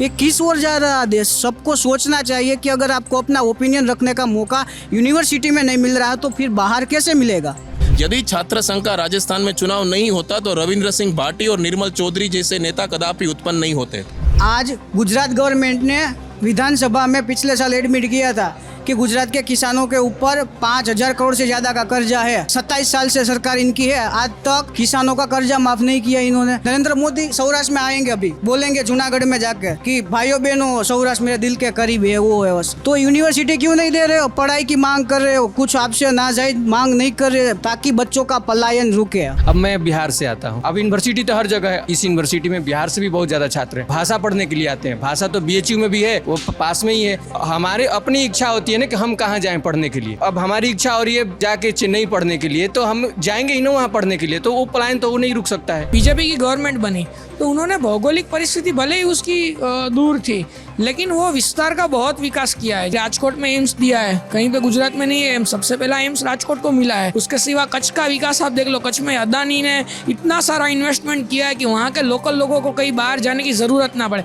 ये किस ओर जा रहा है देश? सबको सोचना चाहिए कि अगर आपको अपना ओपिनियन रखने का मौका यूनिवर्सिटी में नहीं मिल रहा है तो फिर बाहर कैसे मिलेगा? यदि छात्र संघ का राजस्थान में चुनाव नहीं होता तो रविंद्र सिंह भाटी और निर्मल चौधरी जैसे नेता कदापि उत्पन्न नहीं होते। आज गुजरात गवर्नमेंट ने विधानसभा में पिछले साल एडमिट किया था कि गुजरात के किसानों के ऊपर 5,000 करोड़ से ज्यादा का कर्जा है। 27 साल से सरकार इनकी है, आज तक किसानों का कर्जा माफ नहीं किया इन्होंने। नरेंद्र मोदी सौराष्ट्र में आएंगे, अभी बोलेंगे जूनागढ़ में जाकर कि भाइयों बहनों सौराष्ट्र मेरे दिल के करीब है, वो है बस। तो यूनिवर्सिटी क्यों नहीं दे रहे हो? पढ़ाई की मांग कर रहे हो, कुछ आपसे नाजायज मांग नहीं कर रहे ताकि बच्चों का पलायन रुके। अब मैं बिहार से आता हूँ। अब यूनिवर्सिटी तो हर जगह है, इस यूनिवर्सिटी में बिहार से भी बहुत ज्यादा छात्र हैं। भाषा पढ़ने के लिए आते हैं। भाषा तो BHU में भी है, वो पास में ही है। हमारे अपनी इच्छा होती है ना कि हम कहाँ जाएं पढ़ने के लिए। अब हमारी इच्छा हो रही है जाके चेन्नई पढ़ने के लिए, तो हम जाएंगे ही ना वहाँ पढ़ने के लिए, तो वो पलायन तो वो नहीं रुक सकता है। बीजेपी की गवर्नमेंट बनी तो उन्होंने भौगोलिक परिस्थिति भले ही उसकी दूर थी, लेकिन वो विस्तार का बहुत विकास किया है। राजकोट में एम्स दिया है, कहीं पे गुजरात में नहीं है एम्स। सबसे पहला एम्स राजकोट को मिला है। उसके सिवा कच्छ का विकास आप देख लो, कच्छ में अदानी ने इतना सारा इन्वेस्टमेंट किया है कि वहाँ के लोकल लोगों को कहीं बाहर जाने की जरूरत ना पड़े।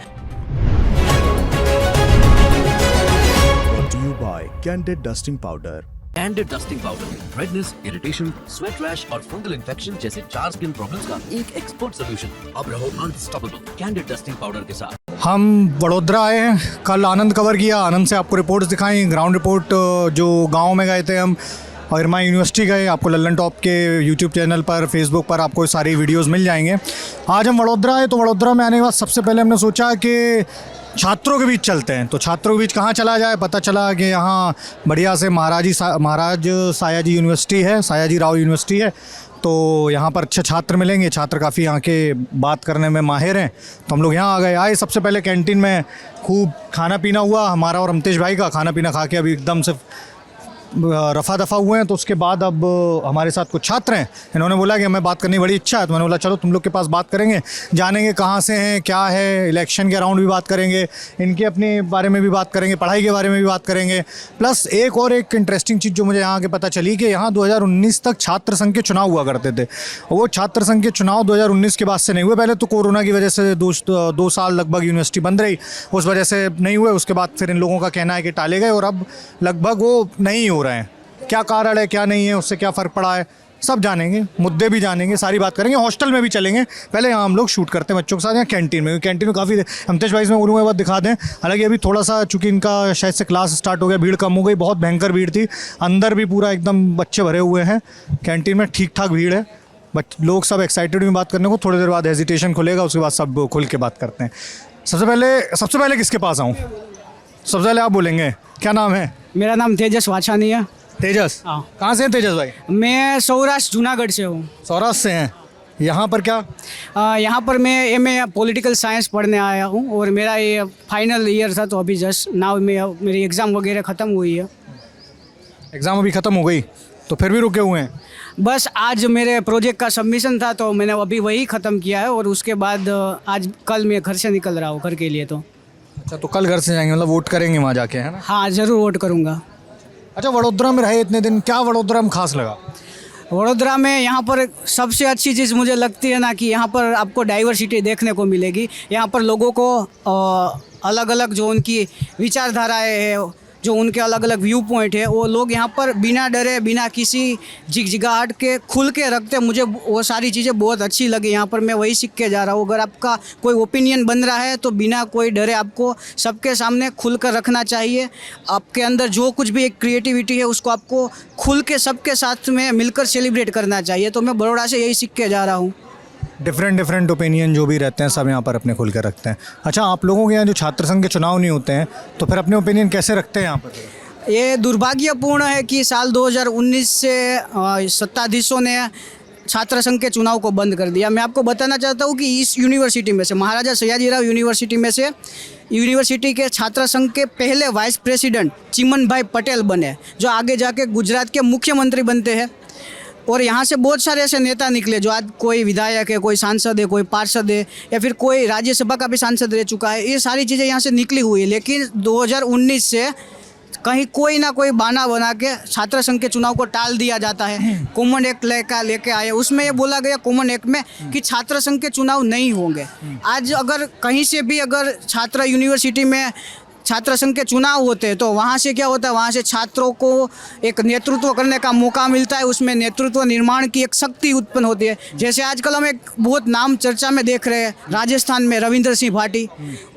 by Candid Dusting Powder। Candid dusting powder redness, irritation, sweat rash और फंगल इन्फेक्शन जैसे 4 स्किन प्रॉब्लम्स का एक एक्सपर्ट सॉल्यूशन। अब रहो अनस्टॉपेबल कैंडिड डस्टिंग पाउडर के साथ। हम वडोदरा आए हैं, कल आनंद कवर किया, आनंद से आपको रिपोर्ट्स दिखाई, ग्राउंड रिपोर्ट। जो गांव में गए थे हम और इरमा यूनिवर्सिटी गए, आपको लल्लन टॉप के यूट्यूब चैनल पर, फेसबुक पर आपको सारी वीडियोस मिल जाएंगे। आज हम वडोदरा आए, तो वडोदरा में आने के बाद सबसे पहले हमने सोचा कि छात्रों के बीच चलते हैं। तो छात्रों के बीच कहाँ चला जाए, पता चला कि यहाँ बढ़िया से महाराज सायाजी यूनिवर्सिटी है, सायाजी राव यूनिवर्सिटी है। तो यहाँ पर अच्छे छात्र मिलेंगे, छात्र काफ़ी यहाँ के बात करने में माहिर हैं। तो हम लोग यहाँ आ गए। आए सबसे पहले कैंटीन में खूब खाना पीना हुआ हमारा और अमतेश भाई का। खाना पीना खा के अभी एकदम से रफ़ा दफ़ा हुए हैं। तो उसके बाद अब हमारे साथ कुछ छात्र हैं, इन्होंने बोला कि हमें बात करने की बड़ी इच्छा है। तो मैंने बोला चलो तुम लोग के पास बात करेंगे, जानेंगे कहाँ से हैं, क्या है, इलेक्शन के अराउंड भी बात करेंगे, इनके अपने बारे में भी बात करेंगे, पढ़ाई के बारे में भी बात करेंगे। प्लस एक इंटरेस्टिंग चीज़ जो मुझे यहाँ के पता चली कि यहाँ 2019 तक छात्र संघ के चुनाव हुआ करते थे। वो छात्र संघ के चुनाव 2019 के बाद से नहीं हुए। पहले तो कोरोना की वजह से 2 साल लगभग यूनिवर्सिटी बंद रही, उस वजह से नहीं हुए। उसके बाद फिर इन लोगों का कहना है कि टाले गए और अब लगभग वो नहीं हो रहे हैं। क्या कारण है, क्या नहीं है, उससे क्या फ़र्क पड़ा है, सब जानेंगे, मुद्दे भी जानेंगे, सारी बात करेंगे। हॉस्टल में भी चलेंगे। पहले यहाँ हम लोग शूट करते हैं बच्चों के साथ, यहाँ कैंटीन में। कैंटीन में काफ़ी अमतेश भाई में बोलूँगा बात दिखा दें। हालांकि अभी थोड़ा सा चूँकि इनका शायद से क्लास स्टार्ट हो गया, भीड़ कम हो गई। बहुत भयंकर भीड़ थी, अंदर भी पूरा एकदम बच्चे भरे हुए हैं। कैंटीन में ठीक ठाक भीड़ है, बट लोग सब एक्साइटेड में बात करने को। थोड़ी देर बाद हेजिटेशन खुलेगा, उसके बाद सब खुल के बात करते हैं। सबसे पहले किसके पास आऊँ? सबसे पहले आप बोलेंगे, क्या नाम है? मेरा नाम तेजस वाछानी है। तेजस, हाँ। कहाँ से हैं तेजस भाई? मैं सौराष्ट्र जूनागढ़ से हूँ। सौराष्ट्र से हैं। यहाँ पर क्या? यहाँ पर मैं MA पॉलिटिकल साइंस पढ़ने आया हूँ और मेरा ये फाइनल ईयर था। तो अभी जस्ट नाउ मेरी एग्ज़ाम वगैरह ख़त्म हुई है। एग्ज़ाम अभी ख़त्म हो गई तो फिर भी रुके हुए हैं? बस आज मेरे प्रोजेक्ट का सबमिशन था तो मैंने अभी वही ख़त्म किया है और उसके बाद कल मैं घर से निकल रहा हूँ घर के लिए। तो अच्छा, तो कल घर से जाएंगे, मतलब वोट करेंगे वहाँ जाके, है ना? हाँ, ज़रूर वोट करूँगा। अच्छा, वडोदरा में रहे इतने दिन, क्या वडोदरा में खास लगा? वडोदरा में यहाँ पर सबसे अच्छी चीज़ मुझे लगती है ना कि यहाँ पर आपको डाइवर्सिटी देखने को मिलेगी। यहाँ पर लोगों को अलग अलग जो उनकी विचारधाराएँ हैं, जो उनके अलग अलग व्यू पॉइंट है, वो लोग यहाँ पर बिना डरे, बिना किसी झिगझिगाहट के खुल के रखते। मुझे वो सारी चीज़ें बहुत अच्छी लगी। यहाँ पर मैं वही सीख के जा रहा हूँ। अगर आपका कोई ओपिनियन बन रहा है तो बिना कोई डरे आपको सबके सामने खुल कर रखना चाहिए। आपके अंदर जो कुछ भी एक क्रिएटिविटी है उसको आपको खुल के सबके साथ में मिलकर सेलिब्रेट करना चाहिए। तो मैं बड़ौदा से यही सीख के जा रहा हूँ। डिफरेंट ओपिनियन जो भी रहते हैं सब यहाँ पर अपने खुल के रखते हैं। अच्छा, आप लोगों के यहाँ जो छात्र संघ के चुनाव नहीं होते हैं तो फिर अपने ओपिनियन कैसे रखते हैं यहाँ पर? ये दुर्भाग्यपूर्ण है कि साल 2019 से सत्ताधीशों ने छात्र संघ के चुनाव को बंद कर दिया। मैं आपको बताना चाहता हूँ कि इस यूनिवर्सिटी में से, महाराजा सयाजीराव यूनिवर्सिटी में से, यूनिवर्सिटी के छात्र संघ के पहले वाइस प्रेसिडेंट चिमन भाई पटेल बने, जो आगे जाके गुजरात के मुख्यमंत्री बनते हैं। और यहाँ से बहुत सारे ऐसे नेता निकले जो आज कोई विधायक है, कोई सांसद है, कोई पार्षद है, या फिर कोई राज्यसभा का भी सांसद रह चुका है। ये सारी चीज़ें यहाँ से निकली हुई है। लेकिन 2019 से कहीं कोई ना कोई बहाना बना के छात्र संघ के चुनाव को टाल दिया जाता है। कॉमन एक्ट लेके आए, उसमें ये बोला गया कॉमन एक्ट में कि छात्र संघ के चुनाव नहीं होंगे। आज अगर कहीं से भी अगर छात्र यूनिवर्सिटी में छात्र संघ के चुनाव होते हैं तो वहाँ से क्या होता है, वहाँ से छात्रों को एक नेतृत्व करने का मौका मिलता है, उसमें नेतृत्व निर्माण की एक शक्ति उत्पन्न होती है। जैसे आजकल हम एक बहुत नाम चर्चा में देख रहे हैं, राजस्थान में रविंद्र सिंह भाटी,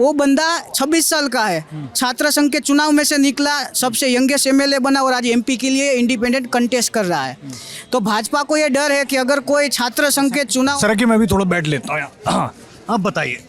वो बंदा 26 साल का है, छात्र संघ के चुनाव में से निकला, सबसे यंगेस्ट एमएलए बना और आज एमपी के लिए इंडिपेंडेंट कंटेस्ट कर रहा है। तो भाजपा को ये डर है कि अगर कोई छात्र संघ के चुनाव सर कि मैं भी थोड़ा बैठ लेता हूँ। हाँ, आप बताइए।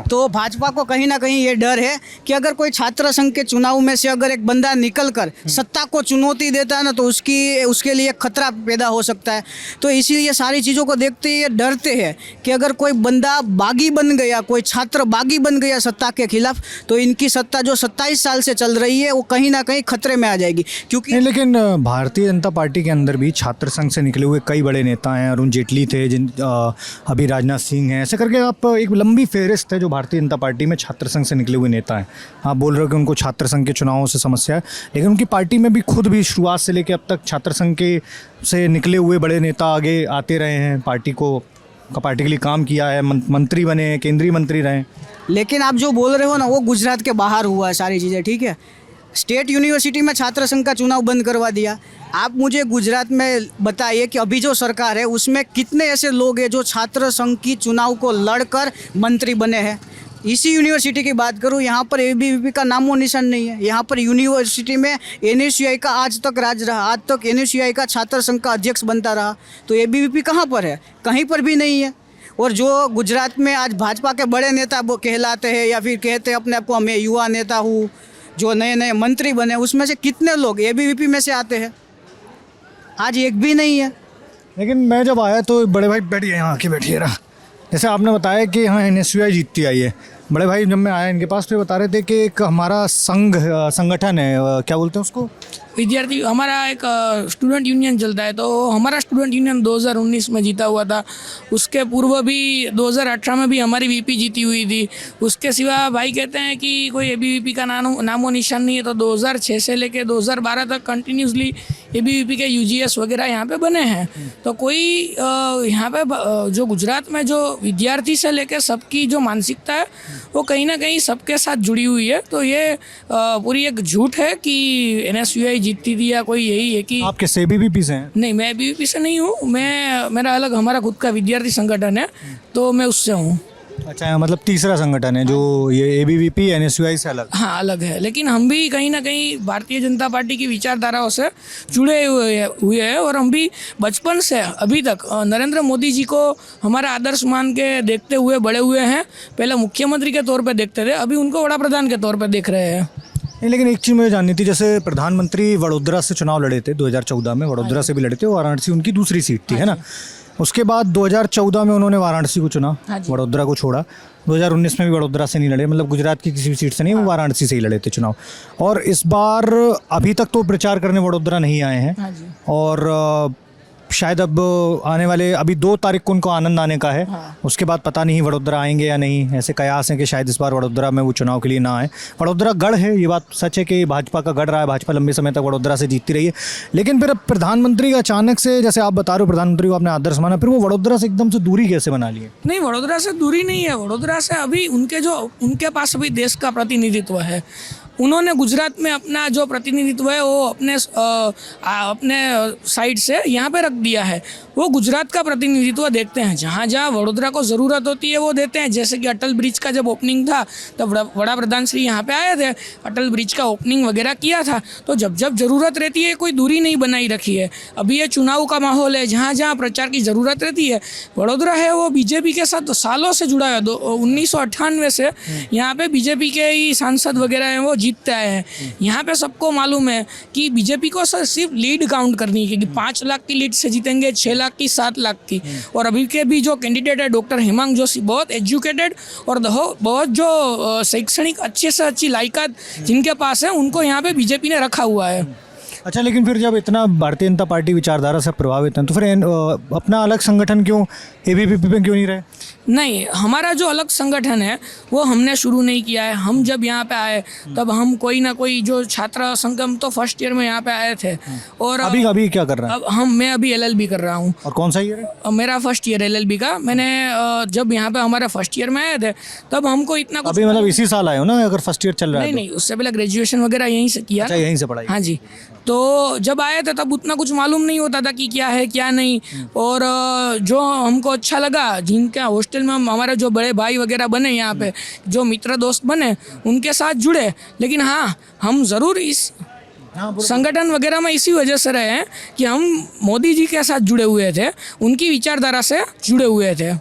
तो भाजपा को कहीं ना कहीं ये डर है कि अगर कोई छात्र संघ के चुनाव में से अगर एक बंदा निकलकर सत्ता को चुनौती देता है ना, तो उसके लिए खतरा पैदा हो सकता है। तो इसीलिए सारी चीज़ों को देखते हुए डरते हैं कि अगर कोई बंदा बागी बन गया, कोई छात्र बागी बन गया सत्ता के खिलाफ, तो इनकी सत्ता जो 27 साल से चल रही है वो कहीं ना कहीं खतरे में आ जाएगी। क्योंकि लेकिन भारतीय जनता पार्टी के अंदर भी छात्र संघ से निकले हुए कई बड़े नेता हैं। अरुण जेटली थे, अभी राजनाथ सिंह हैं, ऐसे करके आप एक लंबी फेहरिस्त है जो भारतीय जनता पार्टी में छात्र संघ से निकले हुए नेता हैं। आप बोल रहे हो कि उनको छात्र संघ के चुनावों से समस्या है, लेकिन उनकी पार्टी में भी खुद भी शुरुआत से लेकर अब तक छात्र संघ के से निकले हुए बड़े नेता आगे आते रहे हैं, पार्टी के लिए काम किया है, मंत्री बने हैं, केंद्रीय मंत्री रहे। लेकिन आप जो बोल रहे हो ना, वो गुजरात के बाहर हुआ है सारी चीज़ें, ठीक है। स्टेट यूनिवर्सिटी में छात्र संघ का चुनाव बंद करवा दिया। आप मुझे गुजरात में बताइए कि अभी जो सरकार है उसमें कितने ऐसे लोग हैं जो छात्र संघ की चुनाव को लड़कर मंत्री बने हैं। इसी यूनिवर्सिटी की बात करूं, यहाँ पर एबीवीपी का नामो निशान नहीं है। यहाँ पर यूनिवर्सिटी में एनएसयूआई का आज तक राज रहा, आज तक एनएसयूआई का छात्र संघ का अध्यक्ष बनता रहा। तो एबीवीपी कहाँ पर है? कहीं पर भी नहीं है। और जो गुजरात में आज भाजपा के बड़े नेता वो कहलाते हैं या फिर कहते हैं अपने आप को मैं युवा नेता हूँ, जो नए नए मंत्री बने, उसमें से कितने लोग एबीवीपी में से आते हैं? आज एक भी नहीं है। लेकिन मैं जब आया तो बड़े भाई बैठिए, यहाँ आके बैठिए रहा। जैसे आपने बताया कि हाँ एनएसयूआई जीतती आई है, बड़े भाई जब मैं आया इनके पास तो ये बता रहे थे कि एक हमारा संगठन है, क्या बोलते हैं उसको, विद्यार्थी, हमारा एक स्टूडेंट यूनियन चलता है। तो हमारा स्टूडेंट यूनियन 2019 में जीता हुआ था। उसके पूर्व भी 2018 में भी हमारी वीपी जीती हुई थी। उसके सिवा भाई कहते हैं कि कोई एबीवीपी का नामो निशान नहीं है। तो 2006 से लेके 2012 तक कंटिन्यूसली एबीवीपी के यूजीएस वगैरह यहाँ पे बने हैं। तो कोई यहाँ पे जो गुजरात में जो विद्यार्थी से लेके सबकी जो मानसिकता है वो कहीं ना कहीं सबके साथ जुड़ी हुई है। तो ये पूरी एक झूठ है कि एनएसयूआई जीतती थी या कोई यही है कि आप किससे एबीवीपी से हैं? नहीं, मैं एबीवीपी से नहीं हूँ। मेरा अलग हमारा खुद का विद्यार्थी संगठन है, तो मैं उससे हूँ। अच्छा, मतलब तीसरा संगठन है जो ये एबीवीपी एनएसयूआई से अलग? हाँ, अलग है। लेकिन हम भी कहीं ना कहीं भारतीय जनता पार्टी की विचारधाराओं से जुड़े हुए हैं और हम भी बचपन से अभी तक नरेंद्र मोदी जी को हमारा आदर्श मान के देखते हुए बड़े हुए हैं। पहले मुख्यमंत्री के तौर पर देखते थे, अभी उनको वड़ा प्रधान के तौर पर देख रहे हैं। लेकिन एक चीज़ मुझे जाननी थी, जैसे प्रधानमंत्री वडोदरा से चुनाव लड़े थे 2014 में, वडोदरा से भी लड़े थे, वाराणसी उनकी दूसरी सीट थी, है ना। उसके बाद 2014 में उन्होंने वाराणसी को चुना, वडोदरा को छोड़ा। 2019 में भी वडोदरा से नहीं लड़े, मतलब गुजरात की किसी भी सीट से नहीं, वो वाराणसी से ही लड़े थे चुनाव। और इस बार अभी तक तो प्रचार करने वडोदरा नहीं आए हैं और शायद अब आने वाले, अभी 2 तारीख को उनको आनंद आने का है। उसके बाद पता नहीं वडोदरा आएंगे या नहीं। ऐसे कयास हैं कि शायद इस बार वडोदरा में वो चुनाव के लिए ना आए। वडोदरा गढ़ है, ये बात सच है कि भाजपा का गढ़ रहा है, भाजपा लंबे समय तक वडोदरा से जीतती रही है। लेकिन फिर प्रधानमंत्री अचानक से, जैसे आप बता रहे हो प्रधानमंत्री को आपने आदर्श माना, फिर वो वडोदरा से एकदम से दूरी कैसे बना ली है? नहीं, वडोदरा से दूरी नहीं है। वडोदरा से अभी उनके पास अभी देश का प्रतिनिधित्व है। उन्होंने गुजरात में अपना जो प्रतिनिधित्व है वो अपने साइड से यहाँ पे रख दिया है। वो गुजरात का प्रतिनिधित्व देखते हैं, जहाँ जहाँ वडोदरा को ज़रूरत होती है वो देते हैं। जैसे कि अटल ब्रिज का जब ओपनिंग था तब वड़ा प्रधान श्री यहाँ पे आए थे, अटल ब्रिज का ओपनिंग वगैरह किया था। तो जब जब ज़रूरत रहती है, कोई दूरी नहीं बनाई रखी है। अभी ये चुनाव का माहौल है, जहाँ जहाँ प्रचार की ज़रूरत रहती है, वडोदरा है वो बीजेपी के साथ सालों से जुड़ा है। 1998 से यहाँ पे बीजेपी के ही सांसद वगैरह हैं, वो जीतते आए हैं। यहाँ पे सबको मालूम है कि बीजेपी को सिर्फ लीड काउंट करनी है कि 5 लाख की लीड से जीतेंगे, 6 लाख की, 7 लाख की। और अभी के भी जो कैंडिडेट है डॉक्टर हेमांग जोशी, बहुत एजुकेटेड और बहुत जो शैक्षणिक अच्छे से अच्छी लायकात जिनके पास है, उनको यहाँ पे बीजेपी ने रखा हुआ है। अच्छा, लेकिन फिर जब इतना भारतीय जनता पार्टी विचारधारा से प्रभावित है तो फिर अपना अलग संगठन क्यों एबीवीपी में क्यों नहीं रहे? नहीं, हमारा जो अलग संगठन है वो हमने शुरू नहीं किया है। हम जब यहाँ पे आए तब हम कोई ना कोई जो छात्र संगम तो फर्स्ट ईयर में यहाँ पे आए थे। और अभी अभी क्या कर रहे हैं? अब मैं अभी LLB कर रहा हूँ। और कौन सा ईयर है? मेरा फर्स्ट ईयर LLB का। मैंने जब यहाँ पे हमारा फर्स्ट ईयर में आए थे तब हमको इतना कुछ अभी मतलब इसी साल आए हो ना, अगर फर्स्ट ईयर चल रहा है नहीं, उससे पहले ग्रेजुएशन वगैरह यहीं से किया। अच्छा, यहीं से पढ़ाई। हाँ जी। तो जब आए थे तब उतना कुछ मालूम नहीं होता था कि क्या है क्या नहीं। और जो हमको अच्छा लगा, जिनका हॉस्टल में हमारे जो बड़े भाई वगैरह बने, यहाँ पे जो मित्र दोस्त बने, उनके साथ जुड़े। लेकिन हाँ, हम ज़रूर इस संगठन वगैरह में इसी वजह से रहे हैं कि हम मोदी जी के साथ जुड़े हुए थे, उनकी विचारधारा से जुड़े हुए थे।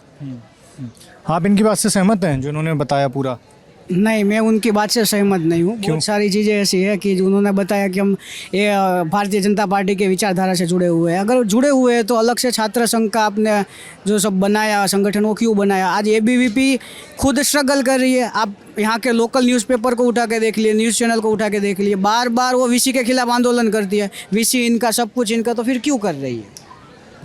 आप इनकी बात से सहमत हैं जो उन्होंने बताया पूरा? नहीं, मैं उनकी बात से सहमत नहीं हूँ। बहुत सारी चीज़ें ऐसी है कि जो उन्होंने बताया कि हम ये भारतीय जनता पार्टी के विचारधारा से जुड़े हुए हैं। अगर जुड़े हुए हैं तो अलग से छात्र संघ का आपने जो सब बनाया संगठन, वो क्यों बनाया? आज ABVP खुद स्ट्रगल कर रही है। आप यहाँ के लोकल न्यूज़पेपर को उठा के देख लिए, न्यूज़ चैनल को उठा के देख लिए, बार बार वो VC के खिलाफ आंदोलन करती है। VC इनका, सब कुछ इनका, तो फिर क्यों कर रही है?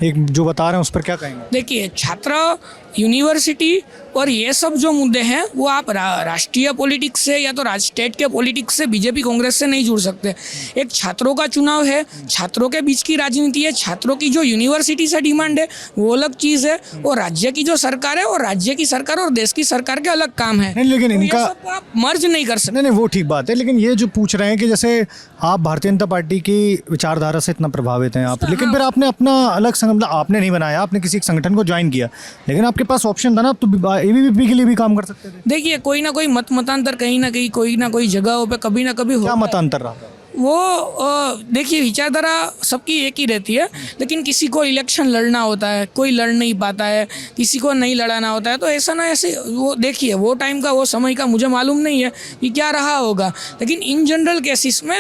एक जो बता रहे हैं उस पर क्या कहेंगे? देखिए, छात्र, यूनिवर्सिटी और ये सब जो मुद्दे हैं वो आप राष्ट्रीय पॉलिटिक्स से या तो स्टेट के पॉलिटिक्स से, बीजेपी कांग्रेस से नहीं जुड़ सकते। एक छात्रों का चुनाव है, छात्रों के बीच की राजनीति है। छात्रों की जो यूनिवर्सिटी से डिमांड है वो अलग चीज़ है, और राज्य की जो सरकार है और राज्य की सरकार और देश की सरकार के अलग काम है। नहीं, लेकिन तो ये इनका सब आप मर्ज नहीं कर सकते। नहीं, वो ठीक बात है, लेकिन ये जो पूछ रहे हैं कि जैसे आप भारतीय जनता पार्टी की विचारधारा से इतना प्रभावित हैं आप, लेकिन फिर आपने अपना अलग मतलब आपने नहीं बनाया, आपने किसी एक संगठन को ज्वाइन किया, लेकिन आपके पास ऑप्शन था ना, तो ABVP के लिए भी काम कर सकते थे। देखिए, कोई ना कोई मतांतर कहीं ना कहीं, कोई ना कोई जगहों पे कभी ना कभी क्या होता है। मतांतर रहा था? वो देखिए, विचारधारा सबकी एक ही रहती है, लेकिन किसी को इलेक्शन लड़ना होता है, कोई लड़ नहीं पाता है, किसी को नहीं लड़ाना होता है। तो ऐसा ना ऐसे, वो देखिए, वो टाइम का, वो समय का मुझे मालूम नहीं है कि क्या रहा होगा, लेकिन इन जनरल केसेस में,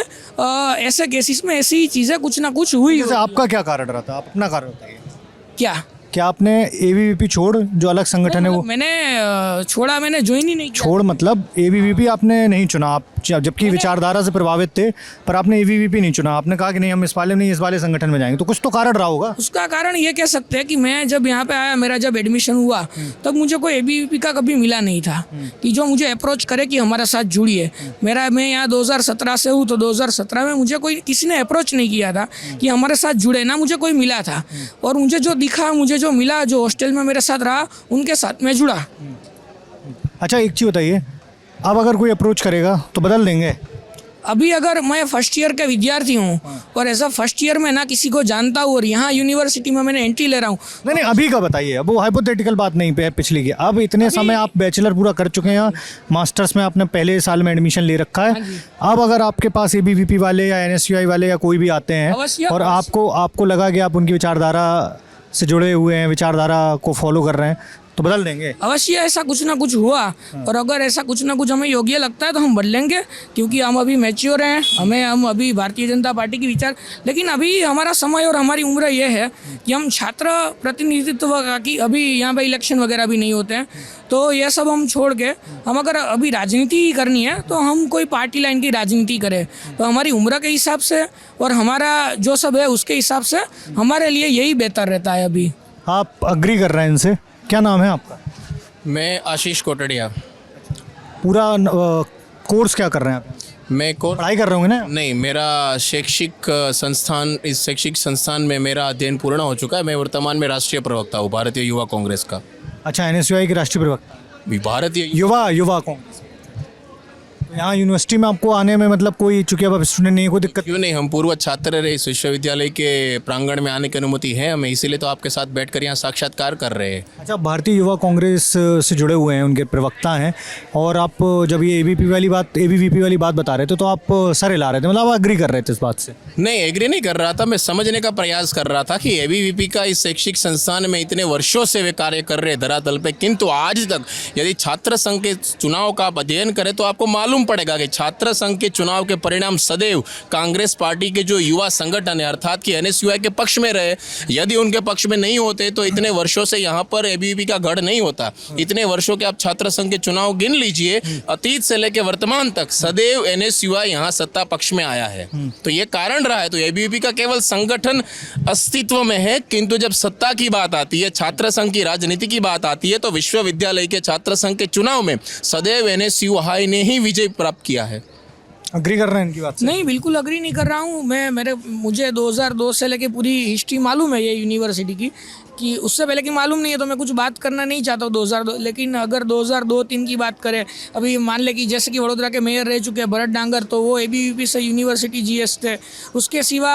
ऐसे केसेस में ऐसी ही चीज़ें कुछ ना कुछ हुई। जैसे आपका क्या कारण रहा था? आप अपना कारण बताइए। क्या आपने ABVP छोड़, जो अलग संगठन है वो मैंने छोड़ा, मैंने ज्वाइन ही नहीं किया। छोड़ मतलब ABVP आपने नहीं चुना, आप जबकि विचारधारा से प्रभावित थे, पर आपने ABVP नहीं चुना। आपने कहा कि नहीं, हम इस वाले नहीं, इस वाले संगठन में जाएंगे, तो कुछ तो कारण रहा होगा। उसका कारण ये कह सकते हैं कि मैं जब यहाँ पे आया, मेरा जब एडमिशन हुआ, तब मुझे कोई ABVP का कभी मिला नहीं था कि जो मुझे अप्रोच करे कि हमारे साथ जुड़िए। मैं यहाँ 2017 से हूँ, तो 2017 में मुझे कोई, किसी ने अप्रोच नहीं किया था कि हमारे साथ जुड़े, ना मुझे कोई मिला था। और मुझे जो दिखा, मुझे जो मिला, जो हॉस्टल में मेरे साथ रहा, उनके साथ मैं जुड़ा। अच्छा, एक चीज़ बताइए, अब अगर कोई अप्रोच करेगा तो बदल देंगे? अभी अगर मैं फर्स्ट ईयर का विद्यार्थी हूँ और ऐसा फर्स्ट ईयर में ना किसी को जानता हूँ और यहाँ यूनिवर्सिटी में मैंने एंट्री ले रहा हूँ। नहीं, अभी का बताइए, अब वो हाइपोथेटिकल बात नहीं पे पिछली की। अब इतने समय आप बैचलर पूरा कर चुके हैं, मास्टर्स में आपने पहले साल में एडमिशन ले रखा है। अब अगर आपके पास ABVP वाले या NSUI वाले या कोई भी आते हैं और आपको लगा कि आप उनकी विचारधारा से जुड़े हुए हैं, विचारधारा को फॉलो कर रहे हैं, तो बदल देंगे? अवश्य ऐसा कुछ ना कुछ हुआ, और अगर ऐसा कुछ ना कुछ हमें योग्य लगता है तो हम बदलेंगे, क्योंकि हम अभी मैच्योर हैं, हम अभी भारतीय जनता पार्टी की विचार। लेकिन अभी हमारा समय और हमारी उम्र ये है कि हम छात्र प्रतिनिधित्व की, अभी यहाँ पे इलेक्शन वगैरह भी नहीं होते हैं, तो ये सब हम छोड़ के, हम अगर अभी राजनीति ही करनी है तो हम कोई पार्टी लाइन की राजनीति करें। तो हमारी उम्र के हिसाब से और हमारा जो सब है उसके हिसाब से हमारे लिए यही बेहतर रहता है अभी। आप अग्री कर रहे हैं इनसे? क्या नाम है आपका? मैं आशीष कोटड़िया। पूरा कोर्स क्या कर रहे हैं आप? मैं पढ़ाई कर रहे होंगे ना? नहीं, मेरा शैक्षिक संस्थान, इस शैक्षिक संस्थान में मेरा अध्ययन पूर्ण हो चुका है। मैं वर्तमान में राष्ट्रीय प्रवक्ता हूँ भारतीय युवा कांग्रेस का। अच्छा, NSUI के राष्ट्रीय प्रवक्ता, भारतीय युवा कांग्रेस। तो यहाँ यूनिवर्सिटी में आपको आने में मतलब कोई, चूंकि अब स्टूडेंट नहीं है, कोई दिक्कत? क्यों नहीं, हम पूर्व छात्र रहे, इस विश्वविद्यालय के प्रांगण में आने की अनुमति है हमें, इसीलिए तो आपके साथ बैठकर यहाँ साक्षात्कार कर रहे हैं। अच्छा, भारतीय युवा कांग्रेस से जुड़े हुए हैं, उनके प्रवक्ता हैं, और आप जब ये ABVP वाली बात बता रहे थे तो आप सर हिला रहे थे, मतलब आप एग्री कर रहे थे इस बात से? नहीं, एग्री नहीं कर रहा था, मैं समझने का प्रयास कर रहा था कि ABVP का इस शैक्षिक संस्थान में इतने वर्षों से वे कार्य कर रहे हैं धरातल पे, किंतु आज तक यदि छात्र संघ के चुनाव का आप अध्ययन करें तो आपको मालूम पड़ेगा कि छात्र संघ के चुनाव के परिणाम सदैव कांग्रेस पार्टी के जो युवा संगठन है अर्थात कि एनएसयूआई के पक्ष में रहे। यदि उनके पक्ष में नहीं होते तो इतने वर्षों से यहाँ पर एबीवीपी का गढ़ नहीं होता। इतने वर्षों के आप छात्र संघ के चुनाव गिन लीजिए, अतीत से लेकर वर्तमान तक सदैव एनएसयूआई यहाँ सत्ता पक्ष में आया है। तो ये कारण रहा है। तो एबीवीपी का केवल संगठन अस्तित्व में है, किंतु जब सत्ता की बात आती है, छात्र संघ की राजनीति की बात आती है, तो विश्वविद्यालय के छात्र संघ के चुनाव में सदैव एनएसयूआई ने ही विजय प्राप्त किया है। अग्री कर रहे हैं इनकी बात से? नहीं, बिल्कुल अग्री नहीं कर रहा हूँ मैं। मुझे 2002 से लेके पूरी हिस्ट्री मालूम है ये यूनिवर्सिटी की, कि उससे पहले की मालूम नहीं है, तो मैं कुछ बात करना नहीं चाहता हूँ 2002। लेकिन अगर 2002-03 की बात करें, अभी मान ले कि जैसे कि वडोदरा के मेयर रह चुके हैं भरत डांगर, तो वो एबीवीपी से यूनिवर्सिटी जीएस थे। उसके सिवा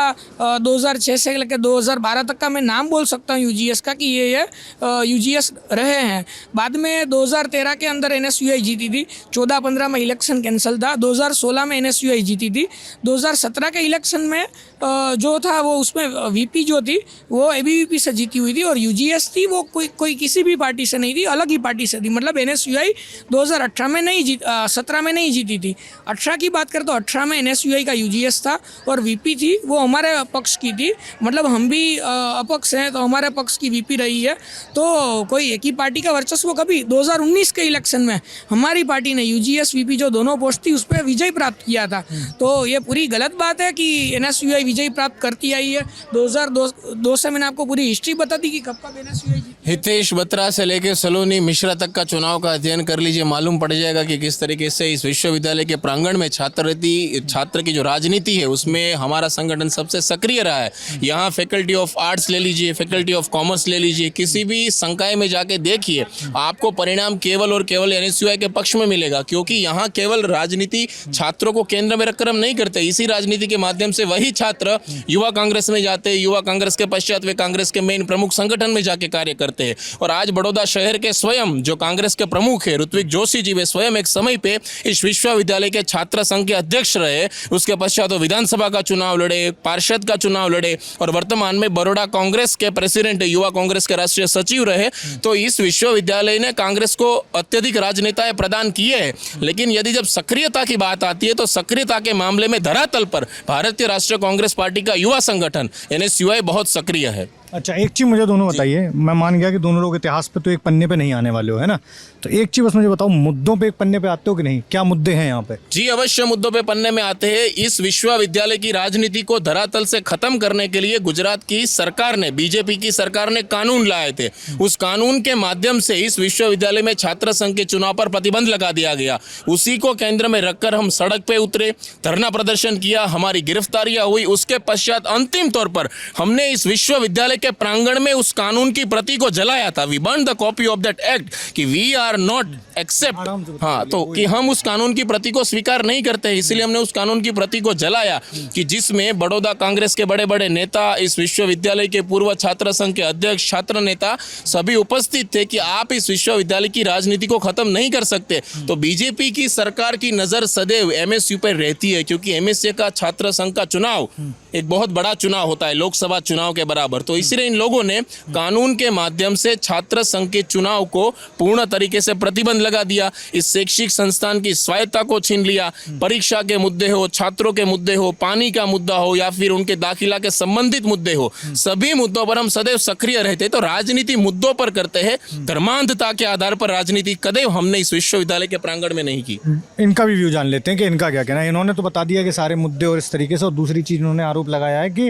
2006 से लेकर 2012 तक का मैं नाम बोल सकता हूँ यूजीएस का, कि ये यूजीएस रहे हैं। बाद में 2013 के अंदर एनएसयूआई जीती थी, 14-15 में इलेक्शन कैंसिल था, 2016 में एनएसयूआई जीती थी, 2017 के इलेक्शन में जो था वो उसमें वीपी जो थी वो एबीवीपी से जीती हुई थी, और यूजीएस थी वो कोई किसी भी पार्टी से नहीं थी, अलग ही पार्टी से थी। मतलब एनएसयूआई 2018 में नहीं 17 में नहीं जीती थी। 18 की बात करें तो 18 में एनएसयूआई का यूजीएस था, और वीपी थी वो हमारे पक्ष की थी। मतलब हम भी अपक्ष हैं, तो हमारे पक्ष की वीपी रही है। तो कोई एक ही पार्टी का वर्चस्व कभी 2019 के इलेक्शन में हमारी पार्टी ने यूजीएस वीपी जो दोनों पोस्ट थी उस पर विजय प्राप्त किया था। तो ये पूरी गलत बात है कि एनएसयूआई विजय प्राप्त करती आई है। 2002 से मैंने आपको पूरी हिस्ट्री बता दी कि कब कब एनएसयूआई जीती। हितेश बत्रा से लेकर सलोनी मिश्रा तक का चुनाव का अध्ययन कर लीजिए, मालूम पड़ जाएगा कि किस तरीके से इस विश्वविद्यालय के प्रांगण में छात्र की जो राजनीति है उसमें हमारा संगठन सबसे सक्रिय रहा है। यहाँ फैकल्टी ऑफ आर्ट्स ले लीजिए, फैकल्टी ऑफ कॉमर्स ले लीजिए, किसी भी संकाय में जाके देखिए, आपको परिणाम केवल और केवल एनएसयूआई के पक्ष में मिलेगा। क्योंकि यहाँ केवल राजनीति छात्रों को केंद्र में रखकर हम नहीं करते, इसी राजनीति के माध्यम से वही छात्र युवा कांग्रेस में जाते, युवा कांग्रेस के पश्चात वे कांग्रेस के मेन प्रमुख संगठन में जाके कार्य करते हैं। और आज बड़ौदा शहर के स्वयं जो कांग्रेस के प्रमुख है ऋत्विक जोशी जी, वे स्वयं एक समय पे इस विश्वविद्यालय के छात्र संघ के अध्यक्ष रहे। उसके पश्चात वो विधानसभा का चुनाव लड़े, पार्षद का चुनाव लड़े, और वर्तमान में बड़ौदा कांग्रेस के प्रेसिडेंट, युवा कांग्रेस के राष्ट्रीय सचिव रहे। तो इस विश्वविद्यालय ने कांग्रेस को अत्यधिक राजनेताएं प्रदान किए हैं। लेकिन यदि जब सक्रियता की बात आती है तो सक्रियता के मामले में धरातल पर भारतीय राष्ट्रीय कांग्रेस पार्टी का युवा संगठन एनएसयूआई बहुत सक्रिय है। अच्छा, एक चीज़ मुझे दोनों बताइए। मैं मान गया कि दोनों लोग इतिहास पे तो एक पन्ने पे नहीं आने वाले हो, है ना? तो एक चीज़ बस मुझे बताओ, मुद्दों पे एक पन्ने पे आते हो कि नहीं? क्या मुद्दे हैं यहाँ पे? जी अवश्य मुद्दों पे पन्ने में आते हैं। इस विश्वविद्यालय की राजनीति को धरातल से खत्म करने के लिए गुजरात की सरकार ने, बीजेपी की सरकार ने कानून लाए थे। उस कानून के माध्यम से इस विश्वविद्यालय में छात्र संघ के चुनाव पर प्रतिबंध लगा दिया गया। उसी को केंद्र में रखकर हम सड़क पे उतरे, धरना प्रदर्शन किया, हमारी गिरफ्तारियां हुई। उसके पश्चात अंतिम तौर पर हमने इस विश्वविद्यालय के प्रांगण में उस कानून की प्रति को जलाया था। We burn the copy of that act कि वी आर नॉट एक्सेप्ट, हाँ, तो कि हम उस कानून की प्रति को स्वीकार नहीं करते, इसलिए हमने उस कानून की प्रति को जलाया, कि जिसमें बड़ौदा कांग्रेस के बड़े बड़े नेता, इस विश्वविद्यालय के पूर्व छात्र संघ के अध्यक्ष, छात्र नेता सभी उपस्थित थे कि आप इस विश्वविद्यालय की राजनीति को खत्म नहीं कर सकते। तो बीजेपी की सरकार की नजर सदैव एमएसयू पर रहती है, क्योंकि एमएसयू का छात्र संघ का चुनाव एक बहुत बड़ा चुनाव होता है, लोकसभा चुनाव के बराबर। तो इसलिए इन लोगों ने कानून के माध्यम से छात्र संघ के चुनाव को पूर्ण तरीके से प्रतिबंध लगा दिया। इस शैक्षिक संस्थान की स्वायत्ता को छीन लिया। परीक्षा के मुद्दे हो, छात्रों के मुद्दे हो, पानी का मुद्दा हो, या फिर उनके दाखिला के संबंधित मुद्दे हो, सभी मुद्दों पर हम सदैव सक्रिय रहते। तो राजनीति मुद्दों पर करते हैं, धर्मांधता के आधार पर राजनीति कदेव हमने इस विश्वविद्यालय के प्रांगण में नहीं की। इनका भी व्यू जान लेते हैं कि इनका क्या कहना है। इन्होंने तो बता दिया कि सारे मुद्दे और इस तरीके से, और दूसरी चीज़ इन्होंने आरोप लगाया है कि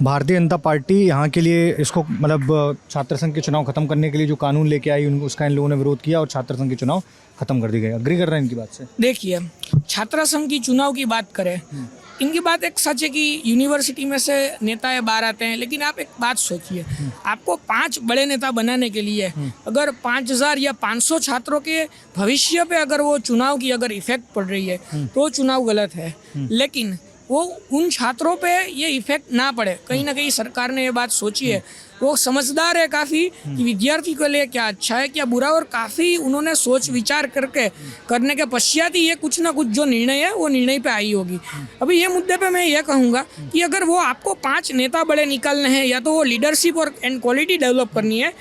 भारतीय जनता पार्टी यहाँ के लिए इसको, मतलब छात्र संघ के चुनाव खत्म करने के लिए जो कानून लेके आई उसका इन लोगों ने विरोध किया और छात्र संघ के चुनाव खत्म कर दिए गए। अग्री कर रहे हैं इनकी बात से? देखिए, छात्र संघ की चुनाव की बात करें, इनकी बात एक सच है कि यूनिवर्सिटी में से नेता बाहर आते हैं, लेकिन आप एक बात सोचिए, आपको 5 बड़े नेता बनाने के लिए अगर 5000 या 500 छात्रों के भविष्य पे अगर वो चुनाव की अगर इफेक्ट पड़ रही है तो चुनाव गलत है। लेकिन वो उन छात्रों पे ये इफेक्ट ना पड़े, कहीं ना कहीं सरकार ने ये बात सोची है। वो समझदार है काफ़ी कि विद्यार्थी के लिए क्या अच्छा है क्या बुरा, और काफ़ी उन्होंने सोच विचार करने के पश्चात ही ये कुछ ना कुछ जो निर्णय है वो निर्णय पे आई होगी। अभी ये मुद्दे पे मैं ये कहूँगा कि अगर वो आपको 5 नेता बड़े निकालने हैं, या तो वो लीडरशिप और एंड क्वालिटी डेवलप करनी है,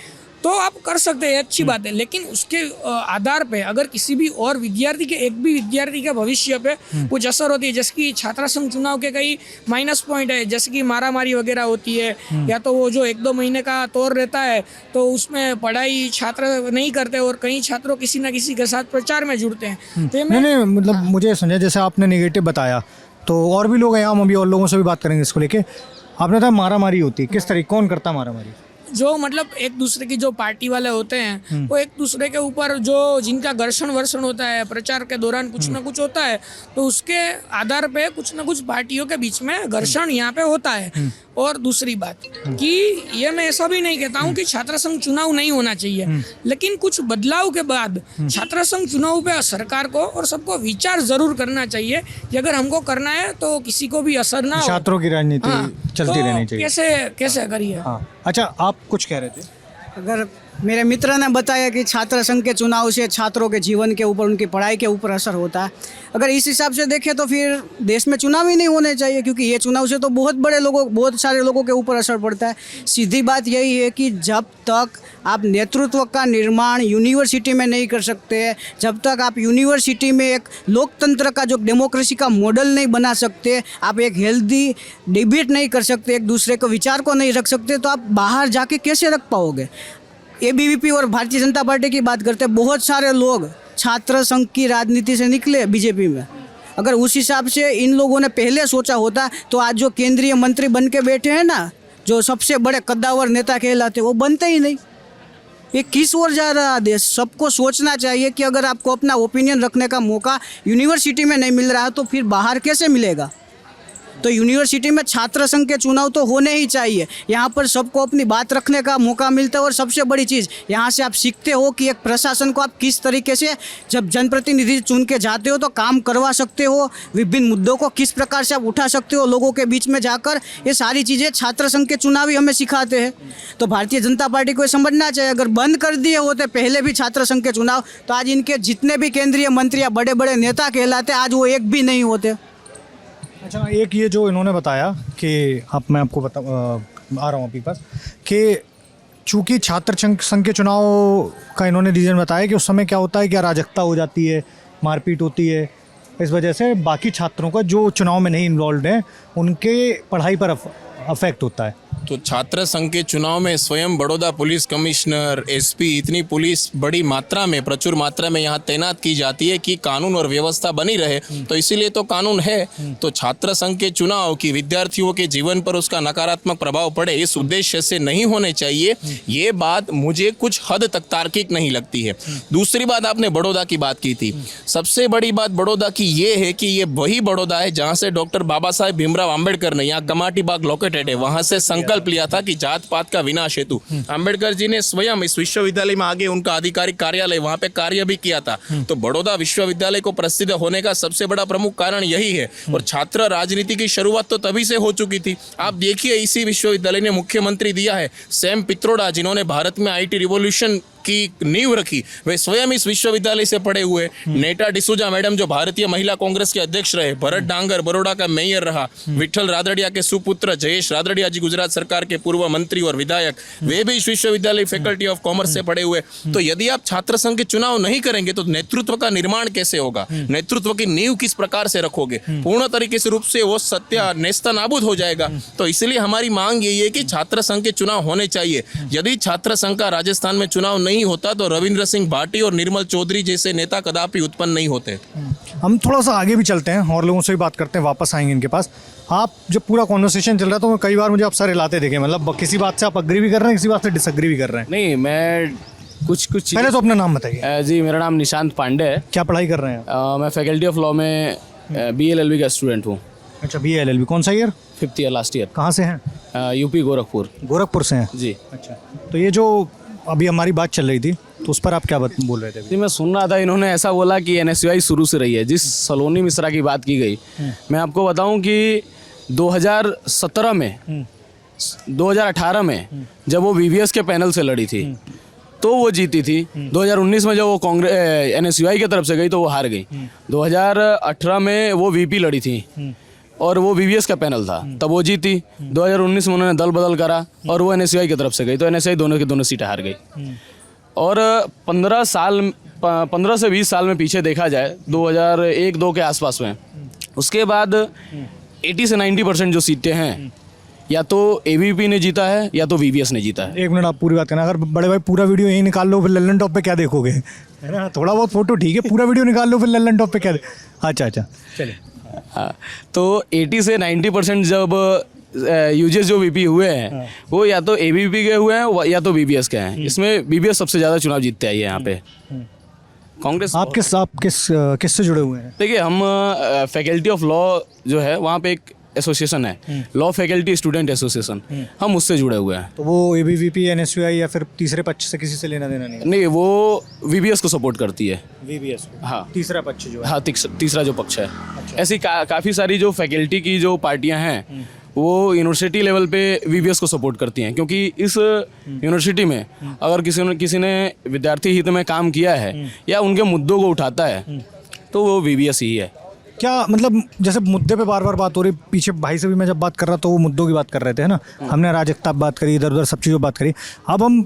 तो आप कर सकते हैं, अच्छी बात है। लेकिन उसके आधार पे अगर किसी भी और विद्यार्थी के, एक भी विद्यार्थी के भविष्य पे कुछ असर होती है, जैसे कि छात्र संघ चुनाव के कई माइनस पॉइंट है, जैसे कि मारामारी वगैरह होती है, या तो वो जो 1-2 महीने का तौर रहता है तो उसमें पढ़ाई छात्र नहीं करते और कई छात्रों किसी न किसी के साथ प्रचार में जुड़ते हैं। तो ये नहीं नहीं मतलब मुझे समझा, जैसे आपने नेगेटिव बताया तो और भी लोग हैं, हम अभी और लोगों से भी बात करेंगे इसको लेके। आपने बताया मारामारी होती है, किस तरीके, कौन करता मारामारी? जो मतलब एक दूसरे की जो पार्टी वाले होते हैं वो एक दूसरे के ऊपर जो जिनका घर्षण वर्षण होता है प्रचार के दौरान कुछ ना कुछ होता है, तो उसके आधार पे कुछ ना कुछ पार्टियों के बीच में घर्षण यहाँ पे होता है। और दूसरी बात कि ये मैं ऐसा भी नहीं कहता हूँ कि छात्र संघ चुनाव नहीं होना चाहिए, लेकिन कुछ बदलाव के बाद छात्र संघ चुनाव पे सरकार को और सबको विचार जरूर करना चाहिए कि अगर हमको करना है तो किसी को भी असर ना हो। छात्रों की राजनीति चलती तो रहनी चाहिए। कैसे करिए। हाँ अच्छा, आप कुछ कह रहे थे? अगर मेरे मित्र ने बताया कि छात्र संघ के चुनाव से छात्रों के जीवन के ऊपर, उनकी पढ़ाई के ऊपर असर होता है, अगर इस हिसाब से देखें तो फिर देश में चुनाव ही नहीं होने चाहिए, क्योंकि ये चुनाव से तो बहुत सारे लोगों के ऊपर असर पड़ता है। सीधी बात यही है कि जब तक आप नेतृत्व का निर्माण यूनिवर्सिटी में नहीं कर सकते, जब तक आप यूनिवर्सिटी में एक लोकतंत्र का, जो डेमोक्रेसी का मॉडल नहीं बना सकते, आप एक हेल्दी डिबेट नहीं कर सकते, एक दूसरे को विचार को नहीं रख सकते, तो आप बाहर जाके कैसे रख पाओगे? एबीवीपी और भारतीय जनता पार्टी की बात करते हैं, बहुत सारे लोग छात्र संघ की राजनीति से निकले बीजेपी में। अगर उस हिसाब से इन लोगों ने पहले सोचा होता तो आज जो केंद्रीय मंत्री बन के बैठे हैं ना, जो सबसे बड़े कद्दावर नेता कहलाते, वो बनते ही नहीं। ये किस ओर जा रहा है देश? सबको सोचना चाहिए कि अगर आपको अपना ओपिनियन रखने का मौका यूनिवर्सिटी में नहीं मिल रहा है तो फिर बाहर कैसे मिलेगा? तो यूनिवर्सिटी में छात्र संघ के चुनाव तो होने ही चाहिए। यहाँ पर सबको अपनी बात रखने का मौका मिलता है और सबसे बड़ी चीज़ यहाँ से आप सीखते हो कि एक प्रशासन को आप किस तरीके से, जब जनप्रतिनिधि चुन के जाते हो तो काम करवा सकते हो, विभिन्न मुद्दों को किस प्रकार से आप उठा सकते हो लोगों के बीच में जाकर। ये सारी चीज़ें छात्र संघ के चुनाव ही हमें सिखाते हैं। तो भारतीय जनता पार्टी को समझना चाहिए, अगर बंद कर दिए होते पहले भी छात्र संघ के चुनाव, तो आज इनके जितने भी केंद्रीय मंत्री या बड़े बड़े नेता कहलाते, आज वो एक भी नहीं होते। अच्छा, एक ये जो इन्होंने बताया कि मैं आपको आ रहा हूँ आपके पास, कि चूँकि छात्र संघ के चुनाव का इन्होंने रीज़न बताया कि उस समय क्या होता है कि अराजकता हो जाती है, मारपीट होती है, इस वजह से बाकी छात्रों का जो चुनाव में नहीं इन्वॉल्व हैं उनके पढ़ाई पर अफेक्ट होता है। तो छात्र संघ के चुनाव में स्वयं बड़ौदा पुलिस कमिश्नर, एसपी, इतनी पुलिस बड़ी मात्रा में, प्रचुर मात्रा में यहाँ तैनात की जाती है कि कानून और व्यवस्था बनी रहे, तो इसीलिए तो कानून है। तो छात्र संघ के चुनाव की विद्यार्थियों के जीवन पर उसका नकारात्मक प्रभाव पड़े, इस उद्देश्य से नहीं होने चाहिए। ये बात मुझे कुछ हद तक तार्किक नहीं लगती है। दूसरी बात, आपने बड़ौदा की बात की थी। सबसे बड़ी बात बड़ौदा की ये है कि ये वही बड़ौदा है जहाँ से डॉक्टर बाबा साहेब भीमराव आम्बेडकर ने, यहाँ कमाटी बाग लोकेटेड है, वहाँ से संकल्प लिया था कि जात पात का विनाश हेतु। अंबेडकर जी ने स्वयं इस विश्वविद्यालय में आगे उनका आधिकारिक कार्यालय वहां पे कार्य भी किया था। तो बड़ौदा विश्वविद्यालय को प्रसिद्ध होने का सबसे बड़ा प्रमुख कारण यही है। और छात्र राजनीति की शुरुआत तो तभी से हो चुकी थी। आप देखिए, इसी विश्वविद्यालय ने मुख्यमंत्री दिया है सैम पित्रोड़ा, जिन्होंने भारत में आईटी रिवॉल्यूशन की नींव रखी, वे स्वयं इस विश्वविद्यालय से पढ़े हुए। नेटा डिसूजा मैडम, जो भारतीय महिला कांग्रेस के अध्यक्ष रहे, भरत डांगर बड़ौदा का मेयर रहा, विठल रादड़िया के सुपुत्र जयेश रादड़िया जी गुजरात सरकार के पूर्व मंत्री और विधायक, वे भी इस विश्वविद्यालय फैकल्टी ऑफ कॉमर्स से पढ़े हुए। तो यदि आप छात्र संघ के चुनाव नहीं करेंगे तो नेतृत्व का निर्माण कैसे होगा? नेतृत्व की नींव किस प्रकार से रखोगे? पूर्ण तरीके से रूप से वो सत्य नेस्ता नाबूद हो जाएगा। तो इसलिए हमारी मांग यही है कि छात्र संघ के चुनाव होने चाहिए। यदि छात्र संघ का राजस्थान में चुनाव नहीं होता तो रविंद्र सिंह भाटी और निर्मल चौधरी जैसे नेता कदापि उत्पन्न नहीं होते। हम थोड़ा सा आगे भी चलते हैं और लोगों से भी बात करते हैं, वापस आएंगे इनके पास। आप जब पूरा कॉन्वर्सेशन चल रहा है तो कई बार मुझे आप सर हिलाते देखे, मतलब किसी बात से आप अग्री भी कर रहे हैं, किसी बात से डिसअग्री भी कर रहे हैं। नहीं, मैं कुछ पहले तो अपना नाम बताइए। जी, मेरा नाम निशांत पांडे है। क्या पढ़ाई कर रहे हैं? मैं फैकल्टी ऑफ लॉ में BLLB का स्टूडेंट हूँ। अच्छा, BLLB कौन सा year? 5th year, last year. कहाँ से हैं? यूपी गोरखपुर। गोरखपुर से हैं जी। अच्छा, तो ये जो अभी हमारी बात चल रही थी तो उस पर आप क्या बोल रहे थे? जी, मैं सुन रहा था, इन्होंने ऐसा बोला कि NSUI शुरू से रही है। जिस सलोनी मिश्रा की बात की गई, मैं आपको बताऊं कि 2017 में 2018 में जब वो VVS के पैनल से लड़ी थी तो वो जीती थी। 2019 में जब वो कांग्रेस NSUI की तरफ से गई तो वो हार गई। 2018 में वो VP लड़ी थी, और वो वीवीएस का पैनल था, तब वो जीती। 2019 में उन्होंने दल बदल करा और वो एनएसयूआई की तरफ से गई, तो एनएसयूआई दोनों की दोनों सीटें हार गई। और 15 से 20 साल में पीछे देखा जाए, 2001-2 के आसपास में, उसके बाद 80 से 90% जो सीटें हैं या तो एबीवीपी ने जीता है या तो वीवीएस ने जीता है। 1 मिनट, आप पूरी बात करना। अगर बड़े भाई पूरा वीडियो यही निकाल लो फिर लल्लन टॉप पे क्या देखोगे, है ना? थोड़ा बहुत फोटो ठीक है, पूरा वीडियो निकाल लो फिर लल्लन टॉप पे क्या अच्छा चलिए। हाँ, तो 80 से 90% जब यूजेस जो वीपी हुए हैं वो या तो एबीवीपी के हुए हैं या तो वीवीएस के हैं। इसमें वीवीएस सबसे ज़्यादा चुनाव जीतते आई है यहाँ पे। कांग्रेस आप किससे जुड़े हुए हैं? देखिए, हम फैकल्टी ऑफ लॉ जो है वहाँ पे एक एसोसिएशन है, लॉ फैकल्टी स्टूडेंट एसोसिएशन, हम उससे जुड़े हुए हैं। तो वो एबीवीपी, एनएसयूआई या फिर तीसरे पक्ष से किसी से लेना देना नहीं? नहीं, वो वीवीएस को सपोर्ट करती है। वीवीएस, हाँ, तीसरा पक्ष जो है। हाँ, तीसरा जो पक्ष है। ऐसी काफ़ी सारी जो फैकल्टी की जो पार्टियां हैं वो यूनिवर्सिटी लेवल पे वीवीएस को सपोर्ट करती हैं, क्योंकि इस यूनिवर्सिटी में अगर किसी ने विद्यार्थी हित में काम किया है या उनके मुद्दों को उठाता है तो वो वीवीएस ही है। क्या मतलब, जैसे मुद्दे पे बार बार बात हो रही, पीछे भाई से भी मैं जब बात कर रहा तो वो मुद्दों की बात कर रहे थे, है ना? हमने अराजकता बात करी, इधर उधर सब चीज़ों बात करी। अब हम